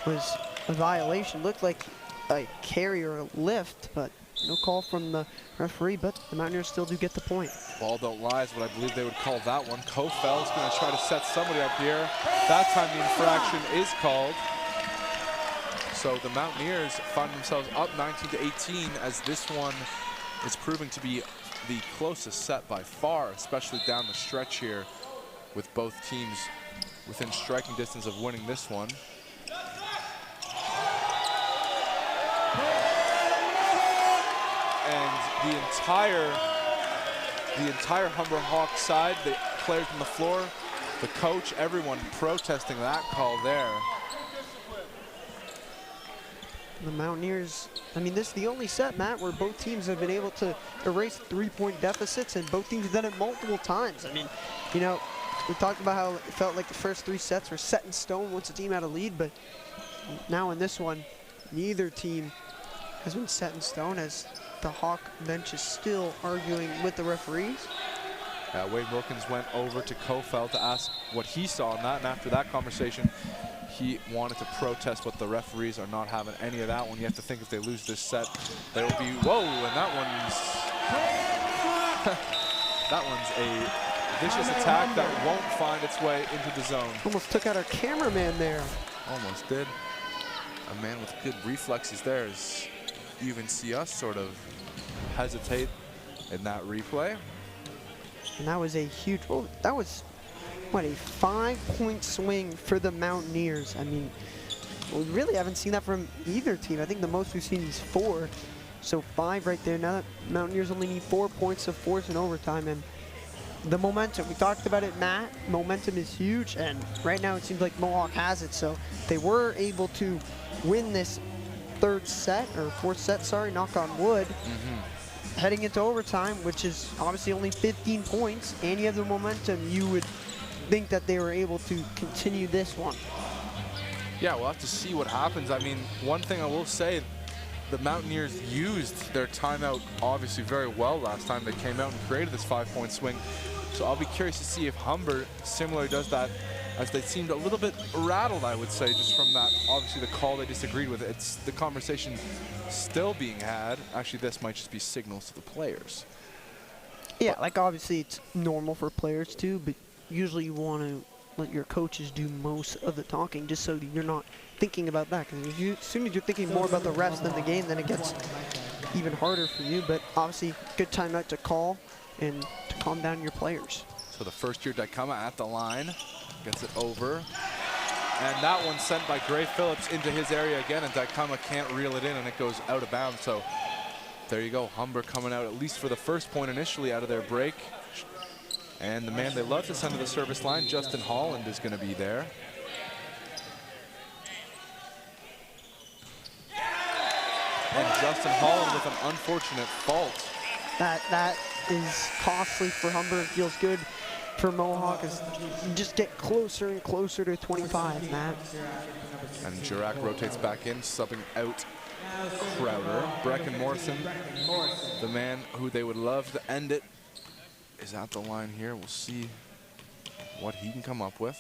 was a violation. Looked like a carry or a lift, but no call from the referee, but the Mountaineers still do get the point. Ball don't lie is what I believe they would call that one. Kofel's going to try to set somebody up here. That time the infraction is called. So the Mountaineers find themselves up 19-18 as this one is proving to be the closest set by far, especially down the stretch here, with both teams within striking distance of winning this one. And the entire Humber Hawks side, the players on the floor, the coach, everyone protesting that call there. The Mountaineers, I mean, this is the only set, Matt, where both teams have been able to erase 3-point deficits, and both teams have done it multiple times. I mean, you know, we talked about how it felt like the first 3 sets were set in stone once a team had a lead, but now in this one, neither team has been set in stone, as the Hawk bench is still arguing with the referees. Wade Wilkins went over to Kofel to ask what he saw in that, and after that conversation, he wanted to protest what the referees are not having any of that one. You have to think if they lose this set, they will be, whoa, and that one's a vicious attack that won't find its way into the zone. Almost took out our cameraman there. Almost did. A man with good reflexes there, as you even see us sort of hesitate in that replay. And that was a huge, oh, that was, what, a 5-point swing for the Mountaineers. I mean, we really haven't seen that from either team. I think the most we've seen is 4. So 5 right there. Now that Mountaineers only need 4 points to force an overtime. And the momentum, we talked about it, Matt, momentum is huge. And right now it seems like Mohawk has it. So they were able to win this 4th set, sorry, knock on wood. Heading into overtime, which is obviously only 15 points, and you have the momentum, you would think that they were able to continue this one. Yeah, we'll have to see what happens. I mean, one thing I will say, the Mountaineers used their timeout obviously very well last time they came out and created this 5-point swing. So I'll be curious to see if Humber similarly does that, as they seemed a little bit rattled, I would say, just from that, obviously the call they disagreed with. It's the conversation still being had. Actually, this might just be signals to the players. Yeah, like obviously it's normal for players too, but usually you want to let your coaches do most of the talking, just so you're not thinking about that. Because as soon as you're thinking more about the refs than the game, then it gets even harder for you. But obviously, good timeout to call and to calm down your players. So the first-year Dykuma at the line, gets it over. And that one sent by Gray Phillips into his area again, and Dykuma can't reel it in, and it goes out of bounds. So there you go, Humber coming out at least for the first point initially out of their break. And the man they love to send to the service line, Justin Holland, is going to be there. And Justin Holland with an unfortunate fault. That is costly for Humber. It feels good for Mohawk as you just get closer and closer to 25, Matt. And Jurek rotates back in, subbing out Crowder. Brecken Morrison, the man who they would love to end it, is at the line here. We'll see what he can come up with.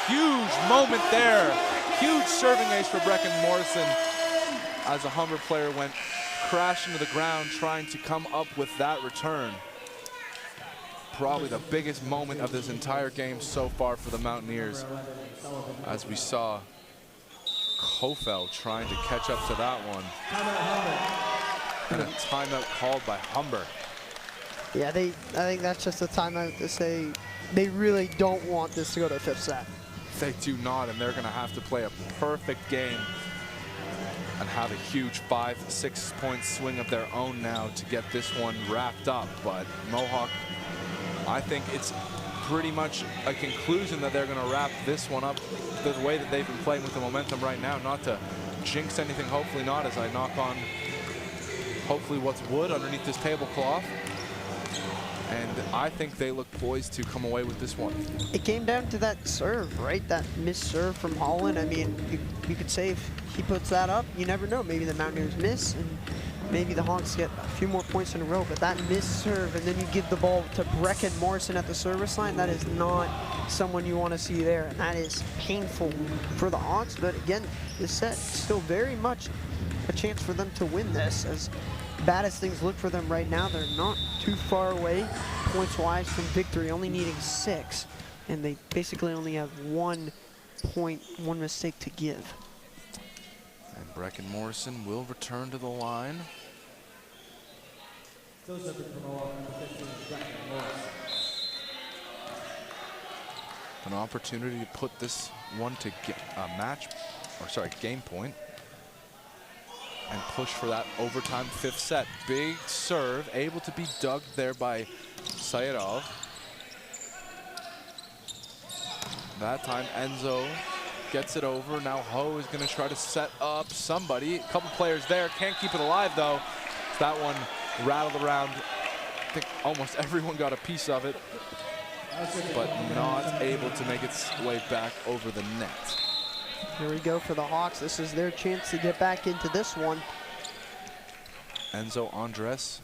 Huge moment there. Huge serving ace for Brecken Morrison, as a Humber player went crashing to the ground trying to come up with that return. Probably the biggest moment of this entire game so far for the Mountaineers, as we saw Kofel trying to catch up to that one. And a timeout called by Humber. Yeah, I think that's just a timeout to say they really don't want this to go to the 5th set. They do not, and they're going to have to play a perfect game and have a huge 5-6 point swing of their own now to get this one wrapped up. But Mohawk, I think it's pretty much a conclusion that they're going to wrap this one up the way that they've been playing with the momentum right now. Not to jinx anything, hopefully not, as I knock on hopefully what's wood underneath this tablecloth. And I think they look poised to come away with this one. It came down to that serve, right? That missed serve from Holland. I mean, you could say if he puts that up, you never know. Maybe the Mountaineers miss, and maybe the Hawks get a few more points in a row. But that missed serve, and then you give the ball to Brecken Morrison at the service line, that is not someone you want to see there. And that is painful for the Hawks. But again, this set still very much a chance for them to win this. As bad as things look for them right now, they're not too far away points-wise from victory, only needing 6. And they basically only have 1 point, 1 mistake to give. And Brecken Morrison will return to the line. Still serving from Mohawk, number 15, Brecken Morrison. An opportunity to put this one to get a game point. And push for that overtime 5th set. Big serve, able to be dug there by Sayedov. That time Enzo gets it over. Now Ho is going to try to set up somebody. A couple players there, can't keep it alive though. That one rattled around. I think almost everyone got a piece of it, but not able to make its way back over the net. Here we go for the Hawks. This is their chance to get back into this one. Enzo Andres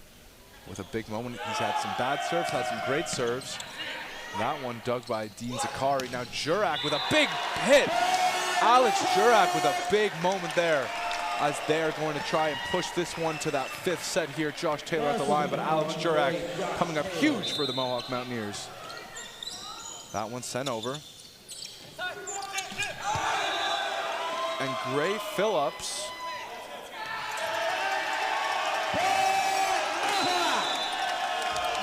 with a big moment. He's had some bad serves, had some great serves. That one dug by Dean Zakari. Now Jurak with a big hit. Alex Jurak with a big moment there, as they're going to try and push this one to that 5th set here. Josh Taylor at the line, but Alex Jurak coming up huge for the Mohawk Mountaineers. That one sent over. And Gray Phillips.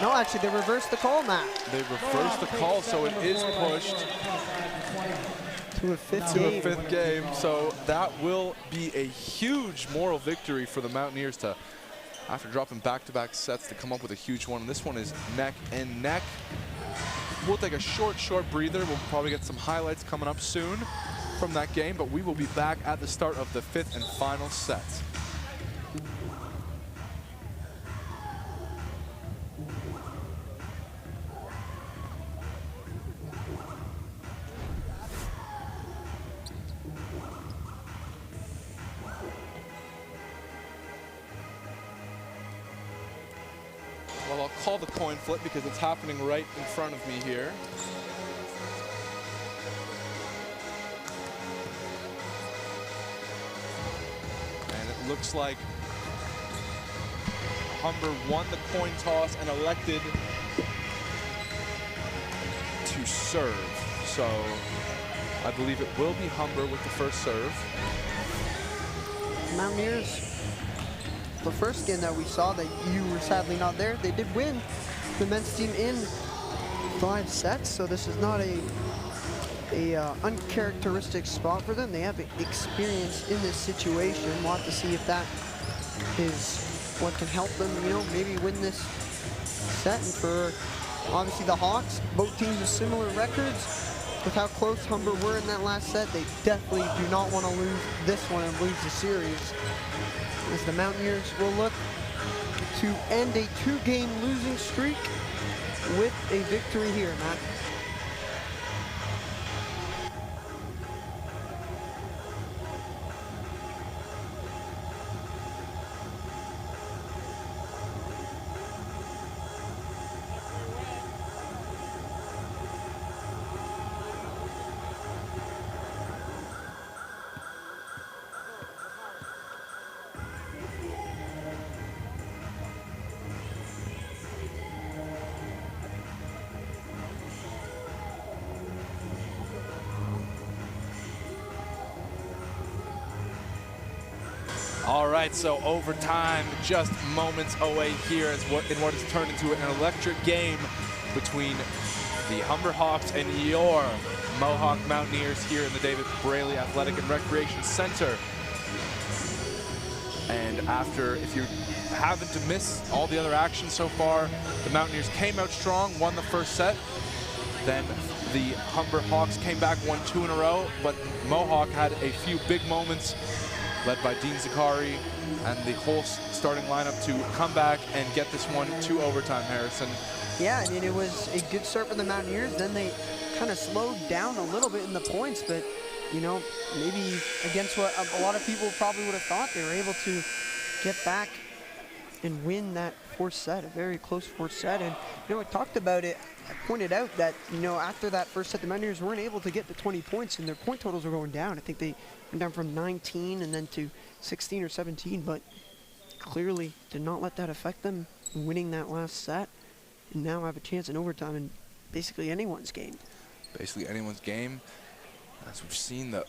No, actually, they reversed the call, Matt. They reversed the call, so it is pushed to a 5th game. So that will be a huge moral victory for the Mountaineers to, after dropping back-to-back sets, to come up with a huge one. And this one is neck and neck. We'll take a short breather. We'll probably get some highlights coming up soon from that game, but we will be back at the start of the 5th and final set. Well, I'll call the coin flip because it's happening right in front of me here. Looks like Humber won the coin toss and elected to serve. So I believe it will be Humber with the first serve. Mountaineers, the first game that we saw that you were sadly not there, they did win the men's team in 5 sets. So this is not a uncharacteristic spot for them. They have experience in this situation. We'll have to see if that is what can help them, you know, maybe win this set. And for obviously the Hawks, both teams with similar records. With how close Humber were in that last set, they definitely do not want to lose this one and lose the series. As the Mountaineers will look to end a 2-game losing streak with a victory here, Matt. All right, so overtime, just moments away here in what has turned into an electric game between the Humber Hawks and your Mohawk Mountaineers here in the David Braley Athletic and Recreation Center. And after, if you happen to miss all the other action so far, the Mountaineers came out strong, won the first set. Then the Humber Hawks came back, won 2 in a row, but Mohawk had a few big moments, led by Dean Zakari and the whole starting lineup to come back and get this one to overtime, Harrison. Yeah, I mean, it was a good start for the Mountaineers. Then they kind of slowed down a little bit in the points, but, you know, maybe against what a lot of people probably would have thought, they were able to get back and win that fourth set, a very close fourth set. And, you know, I talked about it. I pointed out that, you know, after that first set, the Mountaineers weren't able to get to 20 points, and their point totals were going down. I think they went down from 19 and then to 16 or 17, but clearly did not let that affect them in winning that last set, and now have a chance in overtime in basically anyone's game. Basically anyone's game. As we've seen, the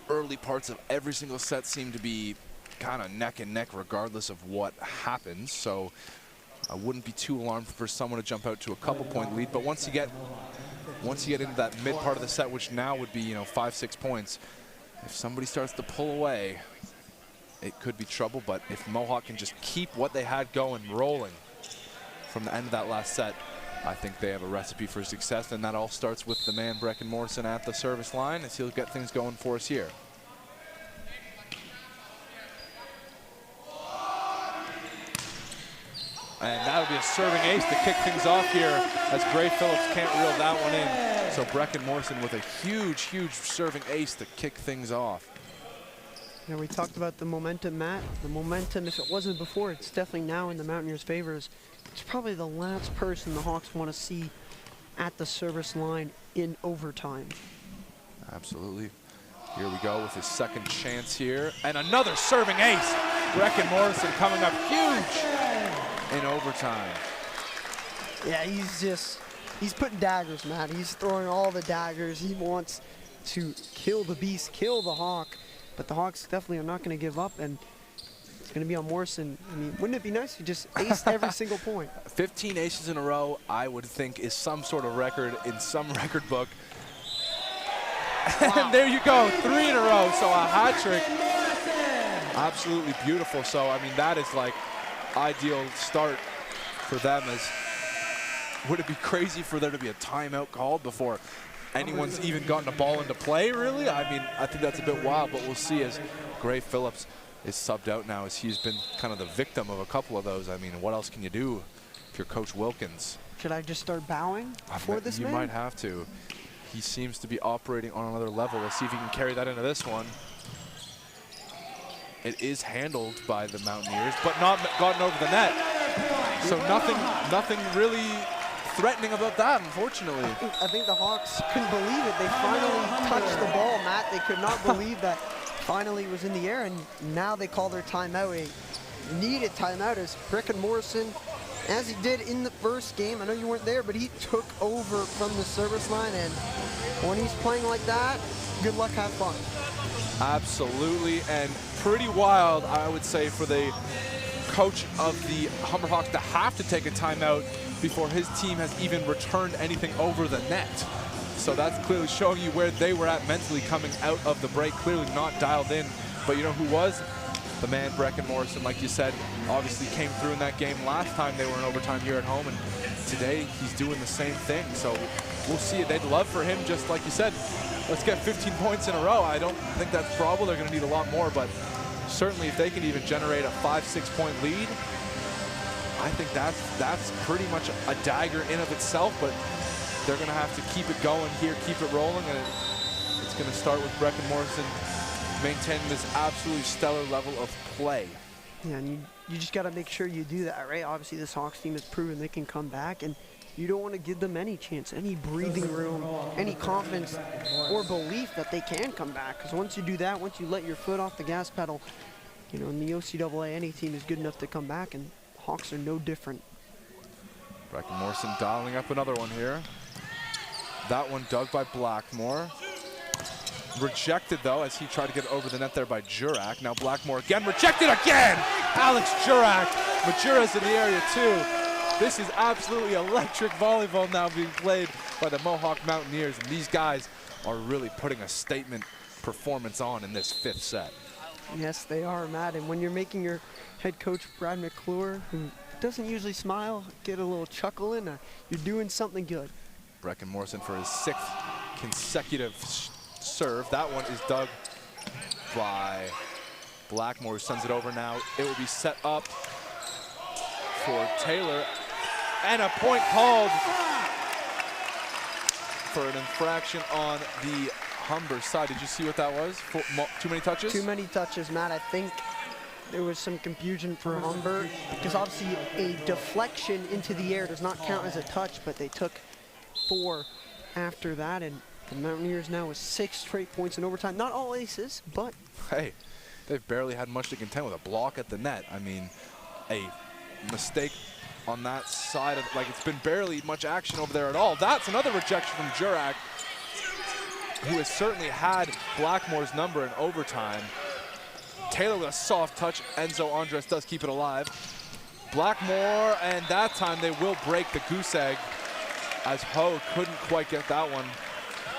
early parts of every single set seem to be kind of neck and neck regardless of what happens. So I wouldn't be too alarmed for someone to jump out to a couple-point lead. But once you get into that mid part of the set, which now would be, you know, 5-6 points, if somebody starts to pull away, it could be trouble. But if Mohawk can just keep what they had going rolling from the end of that last set, I think they have a recipe for success. And that all starts with the man Brecken Morrison at the service line, as he'll get things going for us here. And that'll be a serving ace to kick things off here, as Gray Phillips can't reel that one in. So Brecken Morrison with a huge, huge serving ace to kick things off. You know, we talked about the momentum, Matt. The momentum, if it wasn't before, it's definitely now in the Mountaineers' favors. It's probably the last person the Hawks want to see at the service line in overtime. Absolutely. Here we go with his second chance here. And another serving ace. Brecken Morrison coming up huge in overtime. Yeah, he's putting daggers, Matt. He's throwing all the daggers. He wants to kill the beast, kill the Hawk. But the Hawks definitely are not going to give up, and it's going to be on Morrison. I mean, wouldn't it be nice if you just aced every single point? 15 aces in a row, I would think, is some sort of record in some record book. Wow. And there you go, 3 in a row, so a hat trick. Absolutely beautiful. So, I mean, that is like ideal start for them. As would it be crazy for there to be a timeout called before anyone's even gotten a ball into play, really? I mean, I think that's a bit wild, but we'll see, as Gray Phillips is subbed out now, as he's been kind of the victim of a couple of those. I mean, what else can you do if you're Coach Wilkins? Should I just start bowing for this man? You might have to. He seems to be operating on another level. Let's see if he can carry that into this one. It is handled by the Mountaineers, but not gotten over the net. So nothing really threatening about that, unfortunately. I think the Hawks couldn't believe it. They finally touched the ball, Matt. They could not believe that finally it was in the air, and now they call their timeout a needed timeout, as Brecken Morrison, as he did in the first game, I know you weren't there, but he took over from the service line, and when he's playing like that, good luck, have fun. Absolutely, and pretty wild, I would say, for the coach of the Humber Hawks to have to take a timeout before his team has even returned anything over the net. So that's clearly showing you where they were at mentally coming out of the break, clearly not dialed in. But you know who was? The man Brecken Morrison, like you said, obviously came through in that game last time they were in overtime here at home, and today he's doing the same thing. So we'll see it. They'd love for him, just like you said, let's get 15 points in a row. I don't think that's probable. They're going to need a lot more, but certainly if they can even generate a 5-6 point lead, I think that's pretty much a dagger in of itself. But they're going to have to keep it going here, keep it rolling, and it's going to start with Brecken Morrison maintaining this absolutely stellar level of play. Yeah, and you just got to make sure you do that, right? Obviously, this Hawks team has proven they can come back, and you don't want to give them any chance, any breathing room, any confidence or belief that they can come back. Because once you do that, once you let your foot off the gas pedal, you know, in the OCAA, any team is good enough to come back, and Hawks are no different. Brecken Morrison dialing up another one here. That one dug by Blackmore. Rejected, though, as he tried to get over the net there by Jurak. Now Blackmore again, rejected again! Alex Jurak. Majura's in the area, too. This is absolutely electric volleyball now being played by the Mohawk Mountaineers, and these guys are really putting a statement performance on in this fifth set. Yes, they are, Matt. And when you're making your head coach, Brad McClure, who doesn't usually smile, get a little chuckle in, you're doing something good. Brecken Morrison for his 6th consecutive serve. That one is dug by Blackmore, who sends it over now. It will be set up for Taylor. And a point called for an infraction on the Humber side. Did you see what that was? Too many touches? Too many touches, Matt. I think there was some confusion for Humber because obviously a deflection into the air does not count as a touch, but they took 4 after that, and the Mountaineers now with 6 straight points in overtime. Not all aces, but hey, they've barely had much to contend with. A block at the net. I mean, a mistake on that side of, like, it's been barely much action over there at all. That's another rejection from Jurak, who has certainly had Blackmore's number in overtime. Taylor with a soft touch. Enzo Andres does keep it alive. Blackmore, and that time they will break the goose egg, as Ho couldn't quite get that one.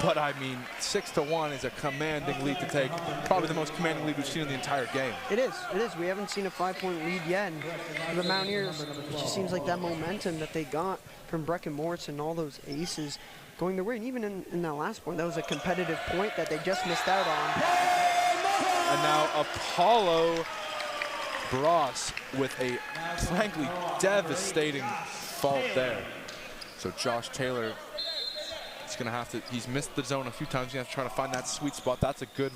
But I mean, 6-1 is a commanding lead to take. Probably the most commanding lead we've seen in the entire game. It is. We haven't seen a 5-point lead yet. And the Mountaineers, it just seems like that momentum that they got from Brecken Morrison and all those aces going their way. And even in that last point, that was a competitive point that they just missed out on. And now Apollo Bross with a frankly devastating fault there. So Josh Taylor is going to have to, he's missed the zone a few times. He's going to have to try to find that sweet spot. That's a good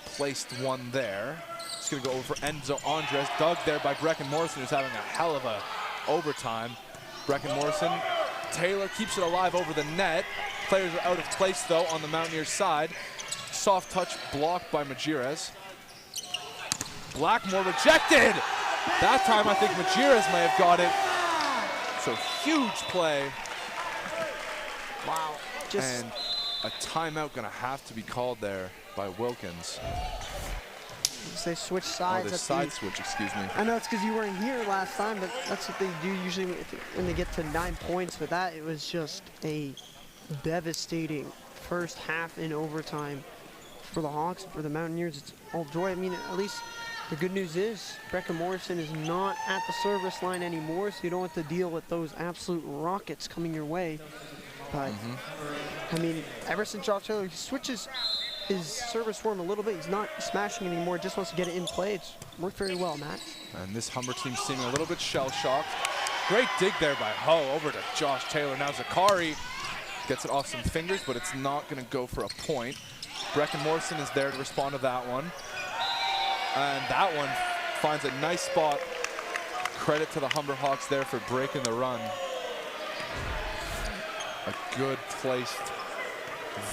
placed one there. It's going to go over for Enzo Andres. Dug there by Brecken Morrison, who's having a hell of a overtime. Brecken Morrison, Taylor keeps it alive over the net. Players are out of place though on the Mountaineers side. Soft touch blocked by Majerez. Blackmore rejected. That time I think Majerez may have got it. So huge play. Wow. And a timeout gonna have to be called there by Wilkins. They switch sides. Oh, the side switch, excuse me. I know it's because you weren't here last time, but that's what they do usually when they get to 9 points. But that, it was just a devastating first half in overtime for the Hawks. For the Mountaineers, it's all joy. I mean, at least the good news is Brecken Morrison is not at the service line anymore, so you don't have to deal with those absolute rockets coming your way. But, I mean, ever since Josh Taylor switches his service form a little bit, he's not smashing anymore, just wants to get it in play. It's worked very well, Matt. And this Humber team seeming a little bit shell-shocked. Great dig there by Ho over to Josh Taylor. Now Zakari gets it off some fingers, but it's not going to go for a point. Brecken Morrison is there to respond to that one. And that one finds a nice spot. Credit to the Humber Hawks there for breaking the run. A good placed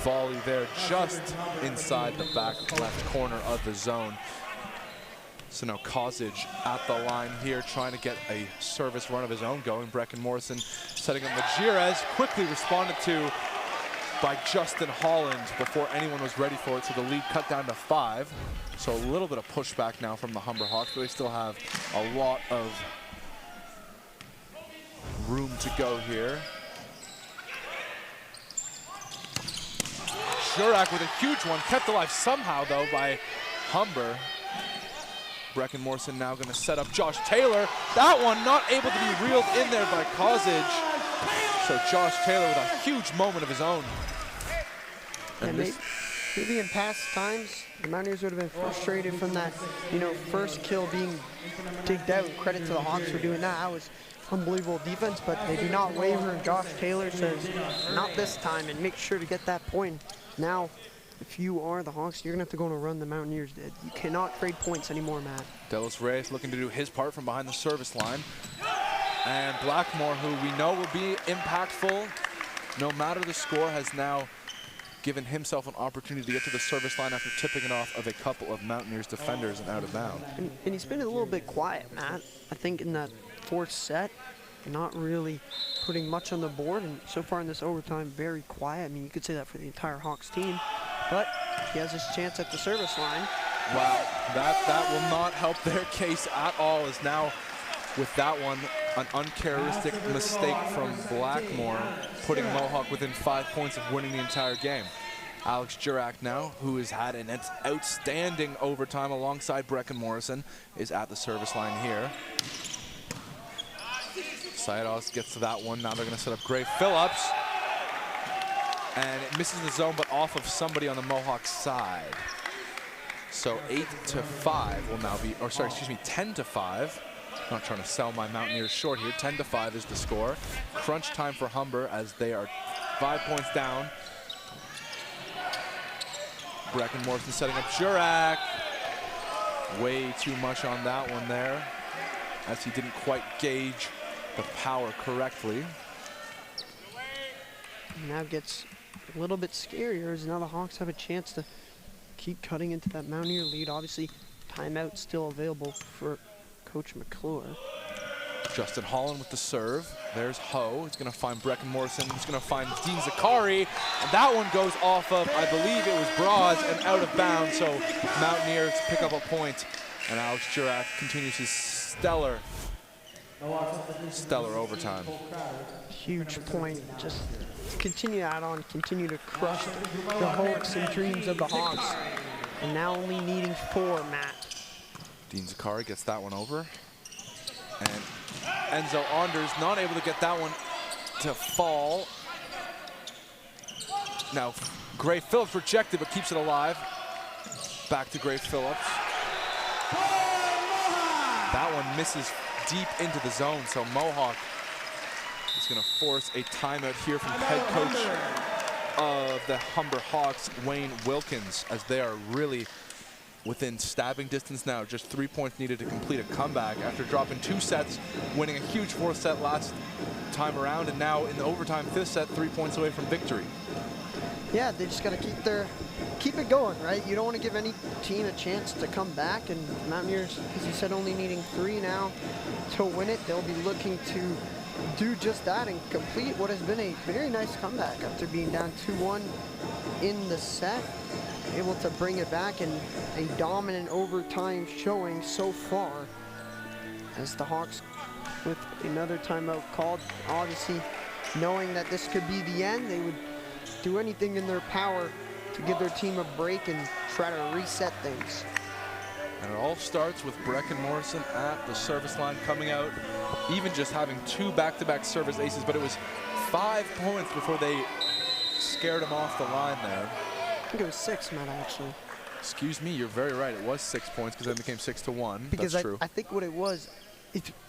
volley there just inside the back left corner of the zone. So now Kozic at the line here trying to get a service run of his own going. Brecken Morrison setting up Majerez, quickly responded to by Justin Holland before anyone was ready for it, so the lead cut down to 5. So a little bit of pushback now from the Humber Hawks, but they still have a lot of room to go here. Jurak with a huge one, kept alive somehow though by Humber. Brecken Morrison now going to set up Josh Taylor. That one not able to be reeled in there by Kozic. So Josh Taylor with a huge moment of his own. And maybe in past times, the Mountaineers would have been frustrated from that, first kill being digged out. Credit to the Hawks for doing that. That was unbelievable defense, but they do not waver. And Josh Taylor says, not this time, and make sure to get that point. Now, if you are the Hawks, you're going to have to go on a run the Mountaineers did. You cannot trade points anymore, Matt. Delos Reyes looking to do his part from behind the service line. And Blackmore, who we know will be impactful, no matter the score, has now given himself an opportunity to get to the service line after tipping it off of a couple of Mountaineers defenders and out of bounds. And he's been a little bit quiet, Matt. I think in that fourth set, not really putting much on the board, and so far in this overtime, very quiet. I mean, you could say that for the entire Hawks team, but he has his chance at the service line. Wow, that will not help their case at all, as now with that one, an uncharacteristic mistake from Blackmore, putting Mohawk within 5 points of winning the entire game. Alex Jurak now, who has had an outstanding overtime alongside Brecken Morrison, is at the service line here. Saidos gets to that one. Now they're going to set up Gray Phillips. And it misses the zone, but off of somebody on the Mohawk side. So 8-5 will now be, or sorry, excuse me, 10-5. Not trying to sell my Mountaineers short here. 10-5 is the score. Crunch time for Humber as they are 5 points down. Brecken Morrison setting up Jurak. Way too much on that one there, as he didn't quite gauge the power correctly. Now gets a little bit scarier as now the Hawks have a chance to keep cutting into that Mountaineer lead. Obviously, timeout still available for Coach McClure. Justin Holland with the serve. There's Ho. He's going to find Brecken Morrison. He's going to find Dean Zakari. And that one goes off of, I believe it was Braz, and out of bounds. So Mountaineers pick up a point. And Alex Jurak continues his stellar overtime. Huge point. Just continue that on, continue to crush the hopes and dreams of the Hawks. And now only needing 4, Matt. Dean Zakari gets that one over. And Enzo Anders not able to get that one to fall. Now, Gray Phillips rejected, but keeps it alive. Back to Gray Phillips. That one misses deep into the zone, so Mohawk is going to force a timeout here from head coach of the Humber Hawks, Wayne Wilkins, as they are really within stabbing distance now. Just 3 points needed to complete a comeback after dropping 2 sets, winning a huge 4th set last time around, and now in the overtime 5th set, 3 points away from victory. Yeah, they just got to keep it going, right? You don't want to give any team a chance to come back, and Mountaineers, as you said, only needing 3 now to win it. They'll be looking to do just that and complete what has been a very nice comeback after being down 2-1 in the set. Able to bring it back in a dominant overtime showing so far, as the Hawks with another timeout called. Obviously, knowing that this could be the end, they would do anything in their power to give their team a break and try to reset things. And it all starts with Brecken Morrison at the service line, coming out, even just having 2 back-to-back service aces, but it was 5 points before they scared him off the line there. I think it was 6, Matt, actually. Excuse me, you're very right. It was 6 points because then it became 6-1. Because that's true. I think what it was,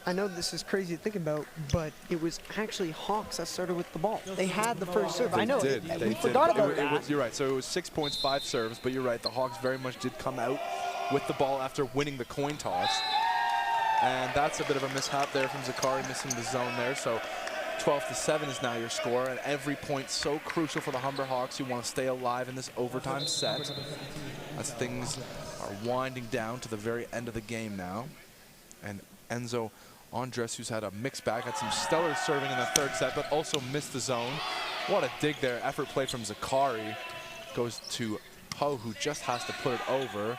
I know this is crazy to think about, but it was actually Hawks that started with the ball. They had the first serve. I know. We forgot about that. You're right. So it was 6 points, 5 serves, but you're right. The Hawks very much did come out with the ball after winning the coin toss. And that's a bit of a mishap there from Zakari, missing the zone there. So 12-7 is now your score, and every point so crucial for the Humber Hawks who want to stay alive in this overtime set, as things are winding down to the very end of the game now. And Enzo Andres, who's had a mixed bag, had some stellar serving in the 3rd set, but also missed the zone. What a dig there. Effort play from Zakari. Goes to Ho, who just has to put it over.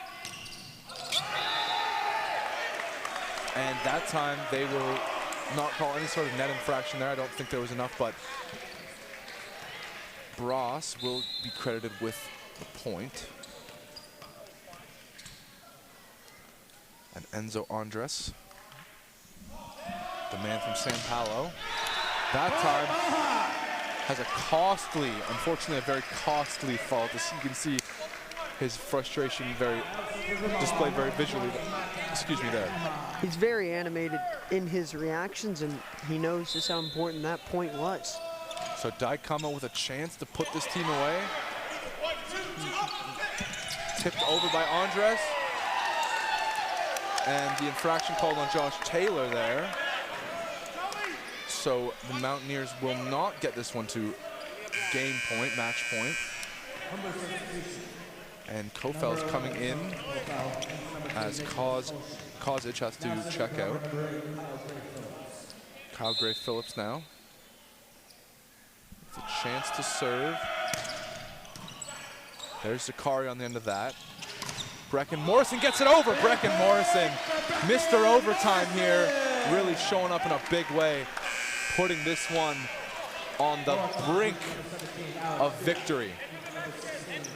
And that time they will not call any sort of net infraction there. I don't think there was enough, but Bras will be credited with the point. And Enzo Andres, the man from San Paulo, that time has a costly, unfortunately a very costly fault. As you can see his frustration displayed very visually. Excuse me there. He's very animated in his reactions, and he knows just how important that point was. So Daikama with a chance to put this team away. Tipped over by Andres. And the infraction called on Josh Taylor there. So the Mountaineers will not get this one to game point, match point. And Kofel's coming in as Kozic has to check out. Kyle Gray Phillips now. With a chance to serve. There's Zakari on the end of that. Brecken Morrison gets it over. Brecken Morrison, Mr. Overtime here, really showing up in a big way, putting this one on the brink of victory.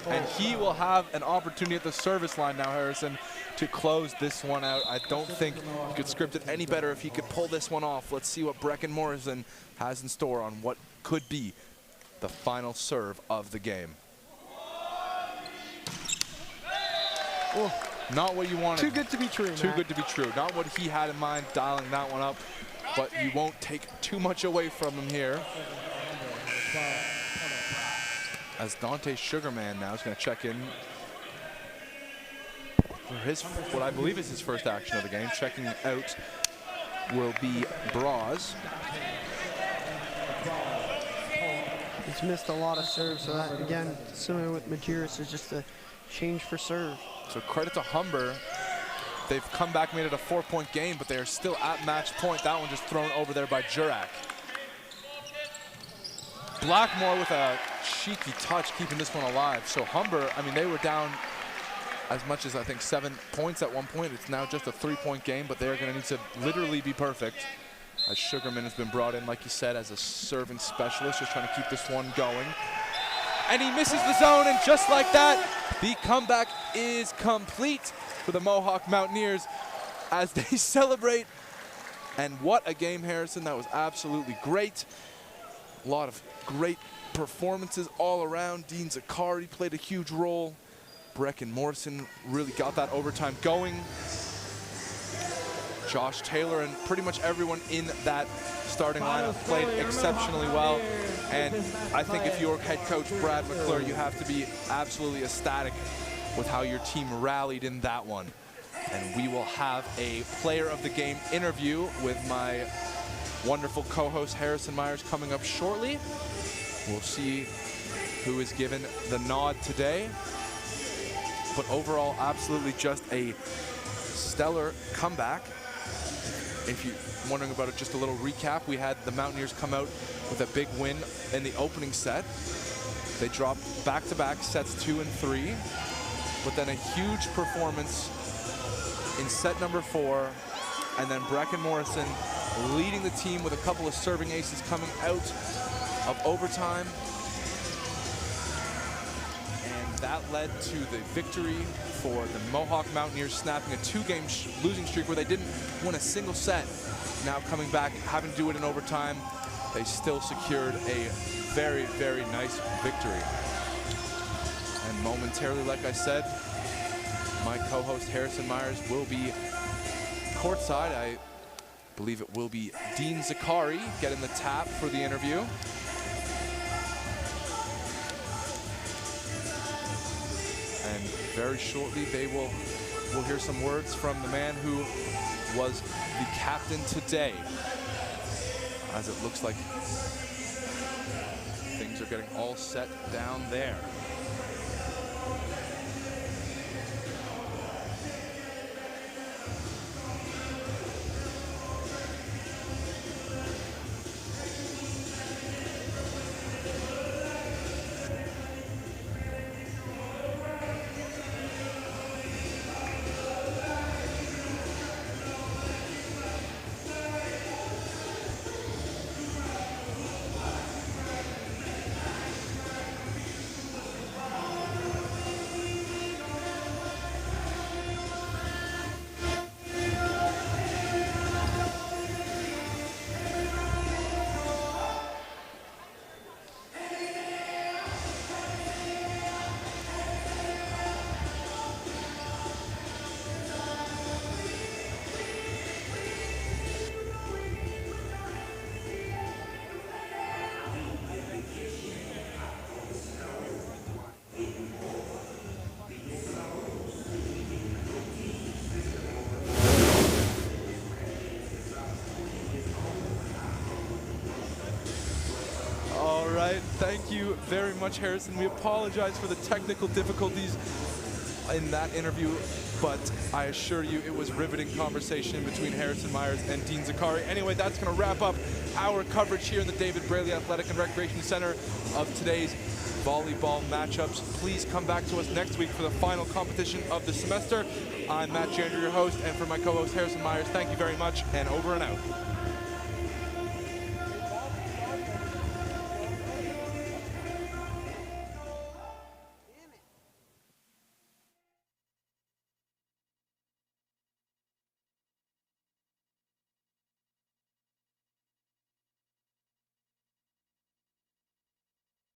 And he will have an opportunity at the service line now, Harrison, to close this one out. I don't think you could script it any better if he could pull this one off. Let's see what Brecken Morrison has in store on what could be the final serve of the game. Oh, not what you wanted. too good to be true, Too Matt. good to be true. Not what he had in mind dialing that one up, but you won't take too much away from him here. As Dante Sugarman now is going to check in for his, what I believe is his first action of the game. Checking out will be Braz. He's missed a lot of serves, so that, again, similar with Majerus, is just a change for serve. So credit to Humber. They've come back, made it a 4-point game, but they are still at match point. That one just thrown over there by Jurak. Blackmore with a cheeky touch, keeping this one alive. So Humber, I mean, they were down as much as I think 7 points at one point. It's now just a 3-point game, but they're going to need to literally be perfect. As Sugarman has been brought in, like you said, as a serving specialist, just trying to keep this one going. And he misses the zone, and just like that, the comeback is complete for the Mohawk Mountaineers as they celebrate. And what a game, Harrison. That was absolutely great. A lot of great performances all around. Dean Zakari played a huge role. Brecken Morrison really got that overtime going. Josh Taylor and pretty much everyone in that starting lineup played exceptionally well. And I think if you're head coach Brad McClure, you have to be absolutely ecstatic with how your team rallied in that one. And we will have a player of the game interview with my wonderful co-host Harrison Myers coming up shortly. We'll see who is given the nod today. But overall, absolutely just a stellar comeback. If you're wondering about it, just a little recap. We had the Mountaineers come out with a big win in the opening set. They dropped back-to-back sets 2 and 3, but then a huge performance in set number 4, and then Brecken Morrison leading the team with a couple of serving aces coming out of overtime. And that led to the victory for the Mohawk Mountaineers, snapping a 2-game losing streak where they didn't win a single set. Now coming back, having to do it in overtime, they still secured a very, very nice victory. And momentarily, like I said, my co-host Harrison Myers will be courtside. I believe it will be Dean Zakari getting the tap for the interview. And very shortly we'll hear some words from the man who was the captain today, as it looks like things are getting all set down there. Thank you very much, Harrison. We apologize for the technical difficulties in that interview, but I assure you it was riveting conversation between Harrison Myers and Dean Zakari. Anyway, that's going to wrap up our coverage here in the David Braley Athletic and Recreation Center of today's volleyball matchups. Please come back to us next week for the final competition of the semester. I'm Matt Jander, your host, and for my co-host Harrison Myers, thank you very much, and over and out.